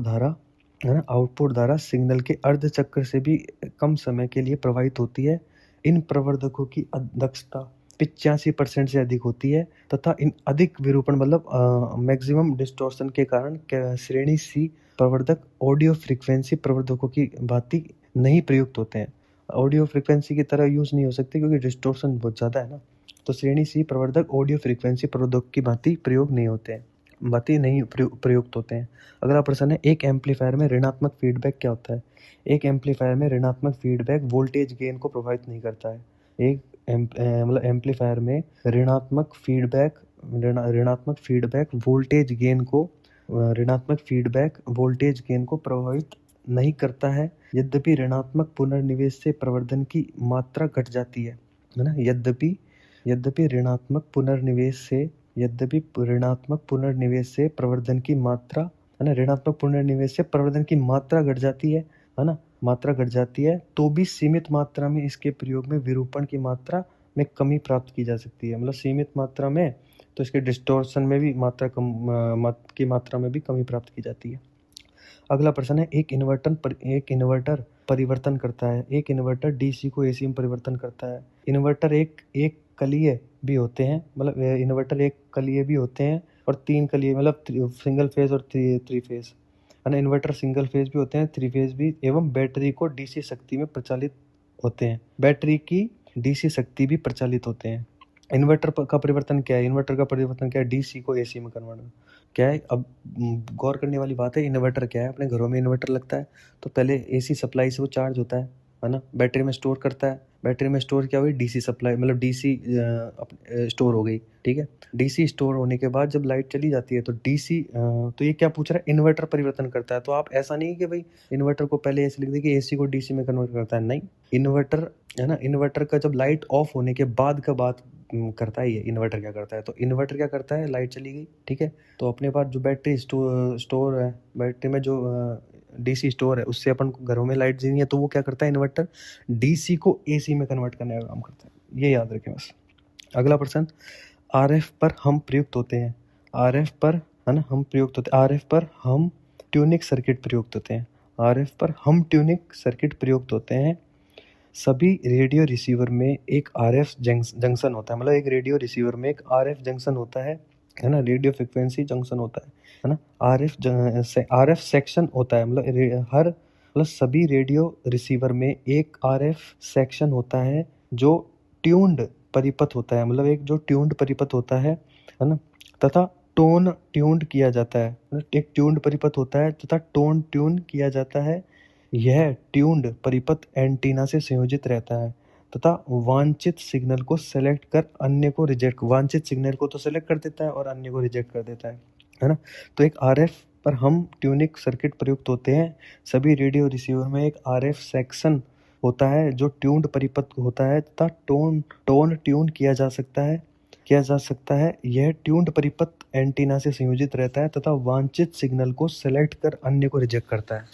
धारा सिग्नल के अर्ध चक्र से भी कम समय के लिए प्रवाहित होती है। इन प्रवर्धकों की दक्षता 85% से अधिक होती है तथा इन अधिक विरूपण मतलब मैक्सिमम डिस्टॉर्शन के कारण श्रेणी सी प्रवर्धक ऑडियो फ्रीक्वेंसी प्रवर्धकों की भांति नहीं प्रयुक्त होते हैं। ऑडियो फ्रीक्वेंसी की तरह यूज नहीं हो सकते क्योंकि डिस्टॉर्शन बहुत ज़्यादा है ना। तो श्रेणी सी प्रवर्धक ऑडियो फ्रीक्वेंसी प्रवर्धक की भांति प्रयुक्त होते हैं। अगला प्रश्न है, एक एम्पलीफायर में ऋणात्मक फीडबैक क्या होता है। एक एम्पलीफायर में ऋणात्मक फीडबैक वोल्टेज गेन को प्रभावित नहीं करता है। एक एम्पलीफायर में ऋणात्मक फीडबैक वोल्टेज गेन को प्रभावित नहीं करता है। यद्यपि ऋणात्मक पुनर्निवेश से प्रवर्धन की मात्रा घट जाती है ना। यद्यपि ऋणात्मक पुनर्निवेश से प्रवर्धन की मात्रा है ना, ऋणात्मक पुनर्निवेश से प्रवर्धन की मात्रा घट जाती है ना, मात्रा घट जाती है तो भी सीमित मात्रा में इसके प्रयोग में विरूपण की मात्रा में कमी प्राप्त की जा सकती है। मतलब सीमित मात्रा में तो इसके डिस्टॉर्शन में भी मात्रा में भी कमी प्राप्त की जाती है। अगला प्रश्न है, एक इन्वर्टर परिवर्तन करता है। एक इन्वर्टर डीसी को एसी में परिवर्तन करता है। इन्वर्टर एक कलीय भी होते हैं, मतलब इन्वर्टर एक कलीय भी होते हैं और तीन कलीय मतलब सिंगल फेज और थ्री फेज। है ना। इन्वर्टर सिंगल फेज भी होते हैं, 3 फेज भी, एवं बैटरी को डीसी शक्ति में प्रचालित होते हैं। बैटरी की डीसी शक्ति भी प्रचालित होते हैं। इन्वर्टर का परिवर्तन क्या है? इन्वर्टर का परिवर्तन क्या है? डीसी को एसी में कन्वर्ट क्या है। अब गौर करने वाली बात है, इन्वर्टर क्या है। अपने घरों में इन्वर्टर लगता है तो पहले एसी सप्लाई से वो चार्ज होता है ना। बैटरी में स्टोर करता है, बैटरी में स्टोर क्या हुई? डीसी सप्लाई, मतलब डीसी स्टोर हो गई, ठीक है। डीसी स्टोर होने के बाद जब लाइट चली जाती है तो डीसी, तो ये क्या पूछ रहा है? इन्वर्टर परिवर्तन करता है। तो आप ऐसा नहीं कि भाई इन्वर्टर को पहले ऐसे लिख दे कि एसी को डीसी में कन्वर्ट करता है, नहीं। इन्वर्टर है ना, इन्वर्टर का जब लाइट ऑफ होने के बाद का बात करता है ये। इन्वर्टर क्या करता है? तो इन्वर्टर क्या करता है, लाइट चली गई, ठीक है, तो अपने पास जो बैटरी स्टोर है, बैटरी में जो डीसी स्टोर है, उससे अपन को घरों में लाइट देनी है, तो वो क्या करता है? इन्वर्टर डीसी को एसी में कन्वर्ट करने का काम करता है। ये याद रखें बस। अगला प्रश्न, आरएफ पर हम प्रयुक्त होते हैं। आरएफ पर, है ना, हम प्रयुक्त होते हैं। आरएफ पर हम ट्यूनिक सर्किट प्रयुक्त होते हैं। आरएफ पर हम ट्यूनिक सर्किट प्रयुक्त होते हैं। सभी रेडियो रिसीवर में एक आरएफ जंक्शन होता है, मतलब एक रेडियो रिसीवर में एक आरएफ जंक्शन होता है ना, रेडियो फ्रिक्वेंसी जंक्शन होता है ना। आरएफ सेक्शन होता है, मतलब सभी रेडियो रिसीवर में एक आरएफ सेक्शन होता है जो ट्यून्ड परिपथ होता है, मतलब एक जो ट्यून्ड परिपथ होता है ना, तथा टोन ट्यून्ड किया जाता है। एक ट्यून्ड परिपथ होता है तथा टोन ट्यून किया जाता है। यह ट्यून्ड परिपथ एंटीना से संयोजित रहता है तथा वांछित सिग्नल को सेलेक्ट कर अन्य को रिजेक्ट, वांछित सिग्नल को तो सेलेक्ट कर देता है और अन्य को रिजेक्ट कर देता है ना। तो एक आरएफ पर हम ट्यूनिक सर्किट प्रयुक्त होते हैं। सभी रेडियो रिसीवर में एक आरएफ सेक्शन होता है जो ट्यून्ड परिपथ होता है तथा टोन ट्यून किया जा सकता है। यह ट्यून्ड परिपथ एंटीना से संयोजित रहता है तथा वांछित सिग्नल को सेलेक्ट कर अन्य को रिजेक्ट करता है।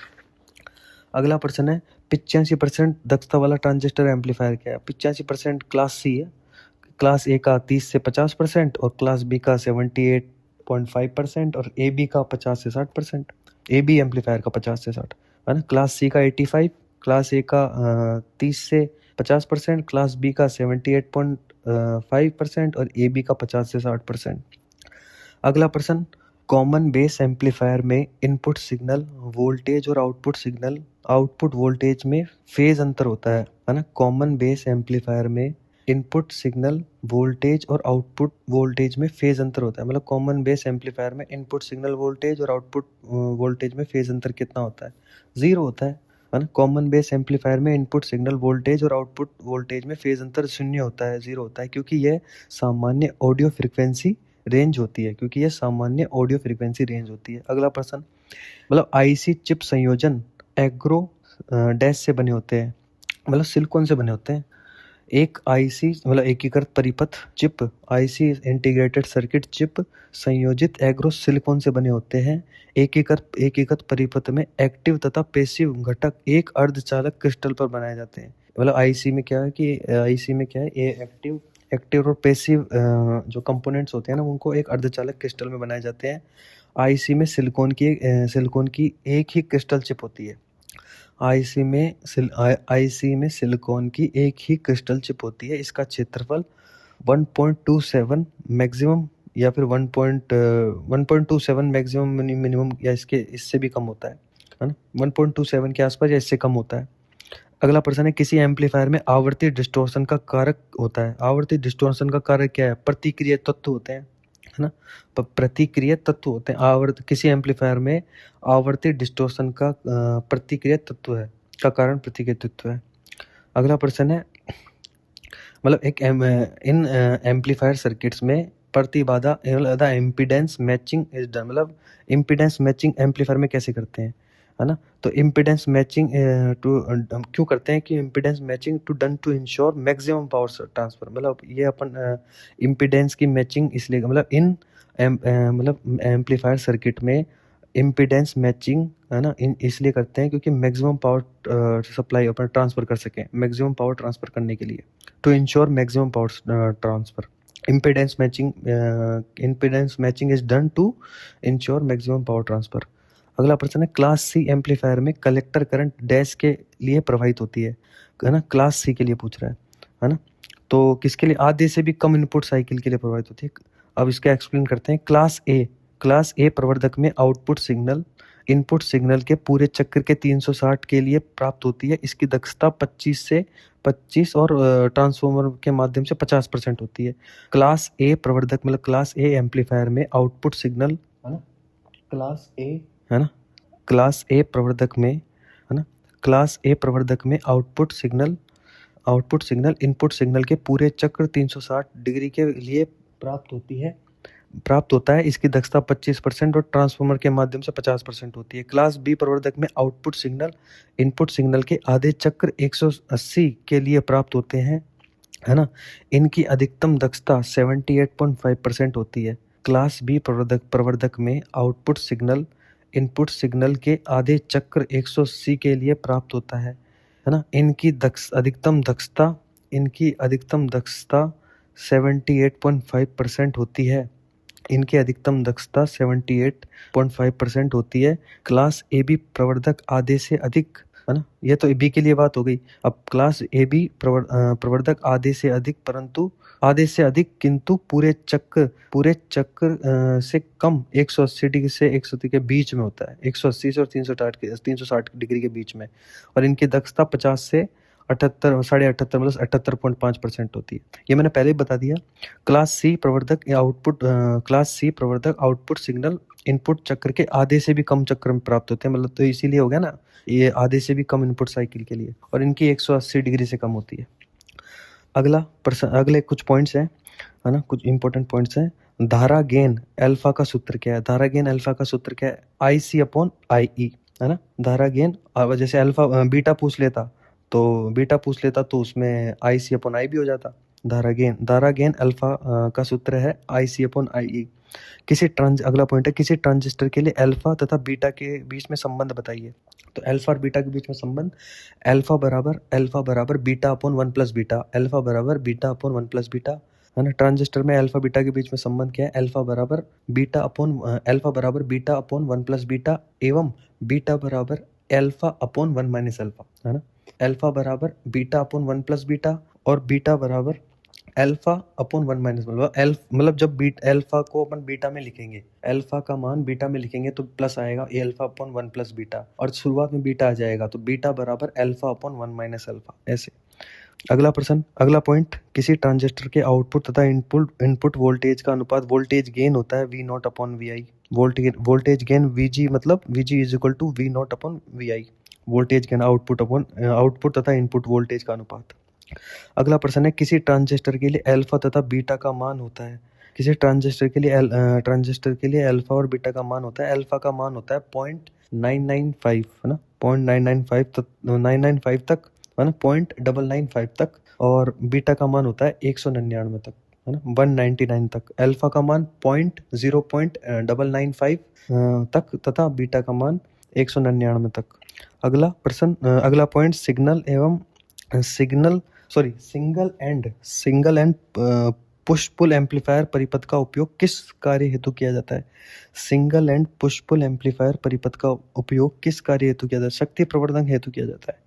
अगला प्रश्न है, 85% दक्षता वाला ट्रांजिस्टर एम्पलीफायर क्या है? 85% क्लास सी है। क्लास ए का 30 से 50% और क्लास बी का 78.5% और ए बी का 50 से 60%। ए बी एम्पलीफायर का 50 से 60, है ना। क्लास सी का 85, क्लास ए का 30 से 50%, क्लास बी का 78.5% और ए बी का 50 से 60%। अगला प्रश्न, कॉमन बेस एम्पलीफायर में इनपुट सिग्नल वोल्टेज और आउटपुट वोल्टेज में फेज अंतर होता है ना। कॉमन बेस एम्पलीफायर में इनपुट सिग्नल वोल्टेज और आउटपुट वोल्टेज में फेज अंतर होता है, मतलब कॉमन बेस एम्पलीफायर में इनपुट सिग्नल वोल्टेज और आउटपुट वोल्टेज में फेज अंतर कितना होता है? 0 होता है ना। कॉमन बेस एम्पलीफायर में इनपुट सिग्नल वोल्टेज और आउटपुट वोल्टेज में फेज अंतर 0 होता है, 0 होता है, क्योंकि यह सामान्य ऑडियो फ्रिक्वेंसी रेंज होती है, क्योंकि यह सामान्य ऑडियो फ्रिक्वेंसी रेंज होती है। अगला प्रश्न, मतलब आईसी चिप संयोजन एग्रो डैश से बने होते हैं, मतलब सिलिकॉन से बने होते हैं। एक आईसी मतलब एकीकृत परिपथ chip, IC integrated circuit chip संयोजित एग्रो सिलिकॉन से बने होते हैं। एकीकृत परिपथ में एक्टिव तथा पैसिव घटक एक अर्धचालक क्रिस्टल पर बनाए जाते हैं। मतलब आईसी में क्या है, ये एक्टिव और पैसिव जो कंपोनेंट्स होते हैं ना, उनको एक अर्धचालक क्रिस्टल में बनाए जाते हैं। आईसी में सिलिकॉन की एक ही क्रिस्टल चिप होती है। आईसी में सिलिकॉन की एक ही क्रिस्टल चिप होती है। इसका क्षेत्रफल 1.27 मैक्सिमम या फिर 1.27 मैक्सिमम मिनिमम या इससे भी कम होता है ना। 1.27 के आसपास या इससे कम होता है। अगला प्रश्न है, किसी एम्पलीफायर में आवर्ती डिस्टॉर्शन का कारक होता है। आवर्ती डिस्टॉर्शन का कारक क्या है? प्रतिक्रिया तत्व होते हैं, है ना। प्रतिक्रिया तत्व होते हैं किसी एम्पलीफायर में आवर्ती डिस्टॉर्शन का प्रतिक्रिया तत्व है, का कारण प्रतिक्रिया तत्व है। अगला प्रश्न है, मतलब इन एम्पलीफायर सर्किट्स में प्रतिबाधा इम्पीडेंस मैचिंग इज डन, मतलब इम्पीडेंस मैचिंग एम्पलीफायर में कैसे करते हैं, है ना। तो इम्पीडेंस मैचिंग क्यों करते हैं कि impedance matching to ensure maximum power transfer, मतलब ये अपन इम्पीडेंस की मैचिंग इसलिए, मतलब मतलब एम्पलीफायर सर्किट में इम्पीडेंस मैचिंग, है ना, इसलिए करते हैं क्योंकि मैक्सिमम पावर सप्लाई अपन ट्रांसफर कर सकें, मैक्सिमम पावर ट्रांसफर करने के लिए, to ensure maximum power transfer. Impedance matching is done to ensure maximum power transfer. अगला प्रश्न है, क्लास सी एम्पलीफायर में कलेक्टर करंट डैश के लिए प्रवाहित होती है ना। क्लास सी के लिए पूछ रहा है ना। तो किसके लिए? आधे से भी कम इनपुट साइकिल के लिए प्रवाहित होती है। अब इसका एक्सप्लेन करते हैं। क्लास ए प्रवर्धक में आउटपुट सिग्नल इनपुट सिग्नल के पूरे चक्र के 360 के लिए प्राप्त होती है। इसकी दक्षता 25 और ट्रांसफार्मर के माध्यम से 50% होती है। क्लास ए प्रवर्धक मतलब क्लास ए एम्पलीफायर में आउटपुट सिग्नल है ना, क्लास ए है ना, क्लास ए प्रवर्धक में है ना, क्लास ए प्रवर्धक में आउटपुट सिग्नल इनपुट सिग्नल के पूरे चक्र 360 डिग्री के लिए प्राप्त होता है। इसकी दक्षता 25% और ट्रांसफार्मर के माध्यम से 50% होती है। क्लास बी प्रवर्धक में आउटपुट सिग्नल इनपुट सिग्नल के आधे चक्र 180 के लिए प्राप्त होते हैं, है ना। इनकी अधिकतम दक्षता 78.5% होती है। क्लास बी प्रवर्धक में आउटपुट सिग्नल इनपुट सिग्नल के आधे चक्र 180 के लिए प्राप्त होता है ना। इनकी अधिकतम दक्षता 78.5% होती है। इनकी अधिकतम दक्षता 78.5% होती है। क्लास ए बी प्रवर्धक आधे से अधिक, है ना, ये तो बी के लिए बात हो गई। अब क्लास ए बी प्रवर्धक आधे से अधिक किंतु पूरे चक्र से कम 180 डिग्री से 180 के बीच में होता है, 180 से और 360 डिग्री के बीच में, और इनकी दक्षता 50 से 78 मतलब 78.5% होती है। ये मैंने पहले ही बता दिया। क्लास सी प्रवर्धक आउटपुट सिग्नल इनपुट चक्र के आधे से भी कम चक्र में प्राप्त होते हैं, मतलब तो इसीलिए हो गया ना, ये आधे से भी कम इनपुट साइकिल के लिए, और इनकी 180 डिग्री से कम होती है। अगले कुछ पॉइंट्स हैं, है ना, कुछ इंपॉर्टेंट पॉइंट्स हैं। धारा गेन अल्फा का सूत्र क्या है? धारा गेन अल्फा का सूत्र क्या है? IC/IE, है ना। धारा गेन जैसे अल्फा बीटा पूछ लेता तो उसमें IC/I भी हो जाता। धारा गेन अल्फा का सूत्र है IC/IE। अगला पॉइंट है, किसी ट्रांजिस्टर के लिए अल्फा तथा बीटा के बीच में संबंध बताइए। तो अल्फा और बीटा के बीच में संबंध, अल्फा बराबर beta upon 1 plus beta, alpha बराबर बीटा अपॉन 1 प्लस बीटा, है ना। ट्रांजिस्टर में अल्फा बीटा के बीच में संबंध क्या है? अल्फा बराबर बीटा अपॉन 1 प्लस बीटा एवं बीटा बराबर अल्फा अपॉन 1 माइनस अल्फा, है ना। अल्फा बराबर बीटा अपॉन 1 प्लस बीटा और बीटा बराबर अल्फा अपॉन 1 माइनस मतलब जब अल्फा को अपन बीटा में लिखेंगे, अल्फा का मान बीटा में लिखेंगे तो प्लस आएगा, ए अल्फा अपॉन 1 प्लस बीटा, और शुरुआत में बीटा आ जाएगा तो बीटा बराबर अल्फा अपॉन 1 माइनस अल्फा, ऐसे। अगला पॉइंट, किसी ट्रांजिस्टर के आउटपुट तथा इनपुट वोल्टेज का अनुपात वोल्टेज गेन होता है V0 upon VI। Voltage gain VG मतलब VG is equal to V0 upon VI। Voltage gain output तथा इनपुट वोल्टेज का अनुपात। अगला प्रश्न है, किसी ट्रांजिस्टर के लिए अल्फा तथा बीटा का मान होता है। किसी ट्रांजिस्टर के लिए अल्फा और बीटा का मान होता है। अल्फा का मान होता है 0.995, है ना, 0.995 तक, है ना, 0.995 तक, और बीटा का मान होता है 199 तक, है ना, 199 तक। अल्फा का मान 0.995 तक तथा बीटा का मान 199 तक। अगला point, single end push pull amplifier परिपथ का उपयोग किस कार्य हेतु किया जाता है? Single end push pull amplifier परिपथ का उपयोग किस कार्य हेतु किया जाता है? शक्ति प्रवर्धन हेतु किया जाता है।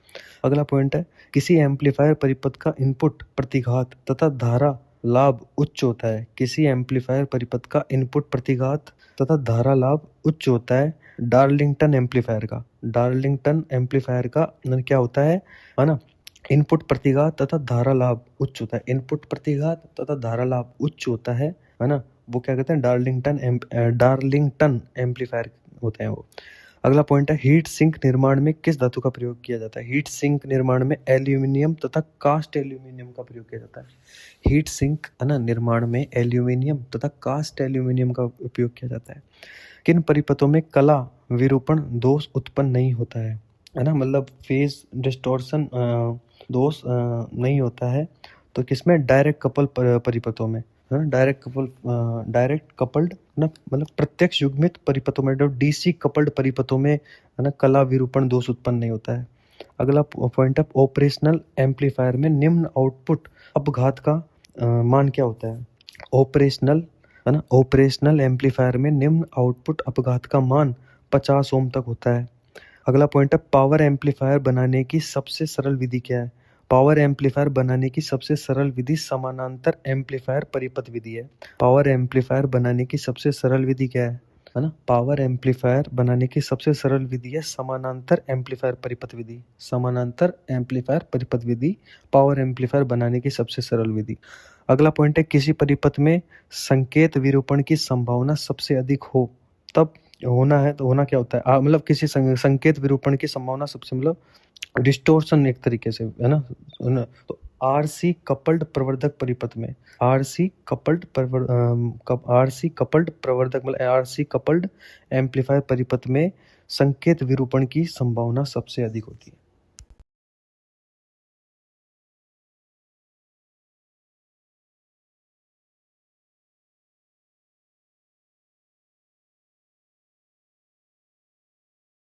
अगला पॉइंट है, किसी एम्पलीफायर परिपथ का इनपुट प्रतिघात तथा धारा लाभ उच्च होता है। किसी एम्पलीफायर परिपथ का इनपुट प्रतिघात तथा धारा लाभ उच्च होता है। डार्लिंगटन एम्पलीफायर का क्या होता है ना, इनपुट प्रतिघात तथा धारा लाभ उच्च होता है। इनपुट प्रतिघात तथा धारा लाभ उच्च होता है ना, वो क्या कहते हैं? डार्लिंगटन एम्पलीफायर होते हैं वो। अगला पॉइंट है, हीट सिंक निर्माण में किस धातु का प्रयोग किया जाता है? हीट सिंक निर्माण में एल्यूमिनियम तथा कास्ट एल्यूमिनियम का प्रयोग किया जाता है। हीट सिंक, है ना, निर्माण में एल्यूमिनियम तथा कास्ट एल्यूमिनियम का उपयोग किया जाता है। किन परिपथों में कला विरूपण दोष उत्पन्न नहीं होता है ना, मतलब फेज डिस्टॉर्शन दोष नहीं होता है। तो किसमें? डायरेक्ट कपल परिपथों में, डायरेक्ट कपल्ड ना, मतलब प्रत्यक्ष युग्मित परिपथों में, DC कपल्ड परिपथों में, है ना, कला विरूपण दोष उत्पन्न नहीं होता है। अगला पॉइंट है, ऑपरेशनल एम्पलीफायर में निम्न आउटपुट अपघात का मान क्या होता है? ऑपरेशनल एम्पलीफायर में निम्न आउटपुट अपघात का मान 50 ओम तक होता है। अगला पॉइंट है, पावर एम्पलीफायर बनाने की सबसे सरल विधि क्या है? पावर एम्पलीफायर बनाने की सबसे सरल विधि समानांतर एम्पलीफायर परिपथ विधि है। पावर एम्पलीफायर बनाने की सबसे सरल विधि क्या है? है ना। पावर एम्पलीफायर बनाने की सबसे सरल विधि है समानांतर एम्पलीफायर परिपथ विधि। समानांतर एम्पलीफायर परिपथ विधि पावर एम्पलीफायर बनाने की सबसे सरल विधि। अगला पॉइंट है, किसी परिपथ में संकेत विरूपण की संभावना सबसे अधिक हो तब होना है तो होना क्या होता है, मतलब किसी संकेत विरूपण की संभावना सबसे, मतलब डिस्टोर्शन एक तरीके से, है ना। तो आरसी कपल्ड प्रवर्धक परिपथ में, आरसी कपल्ड प्रवर्धक मतलब आरसी कपल्ड एम्पलीफायर परिपथ में संकेत विरूपण की संभावना सबसे अधिक होती है।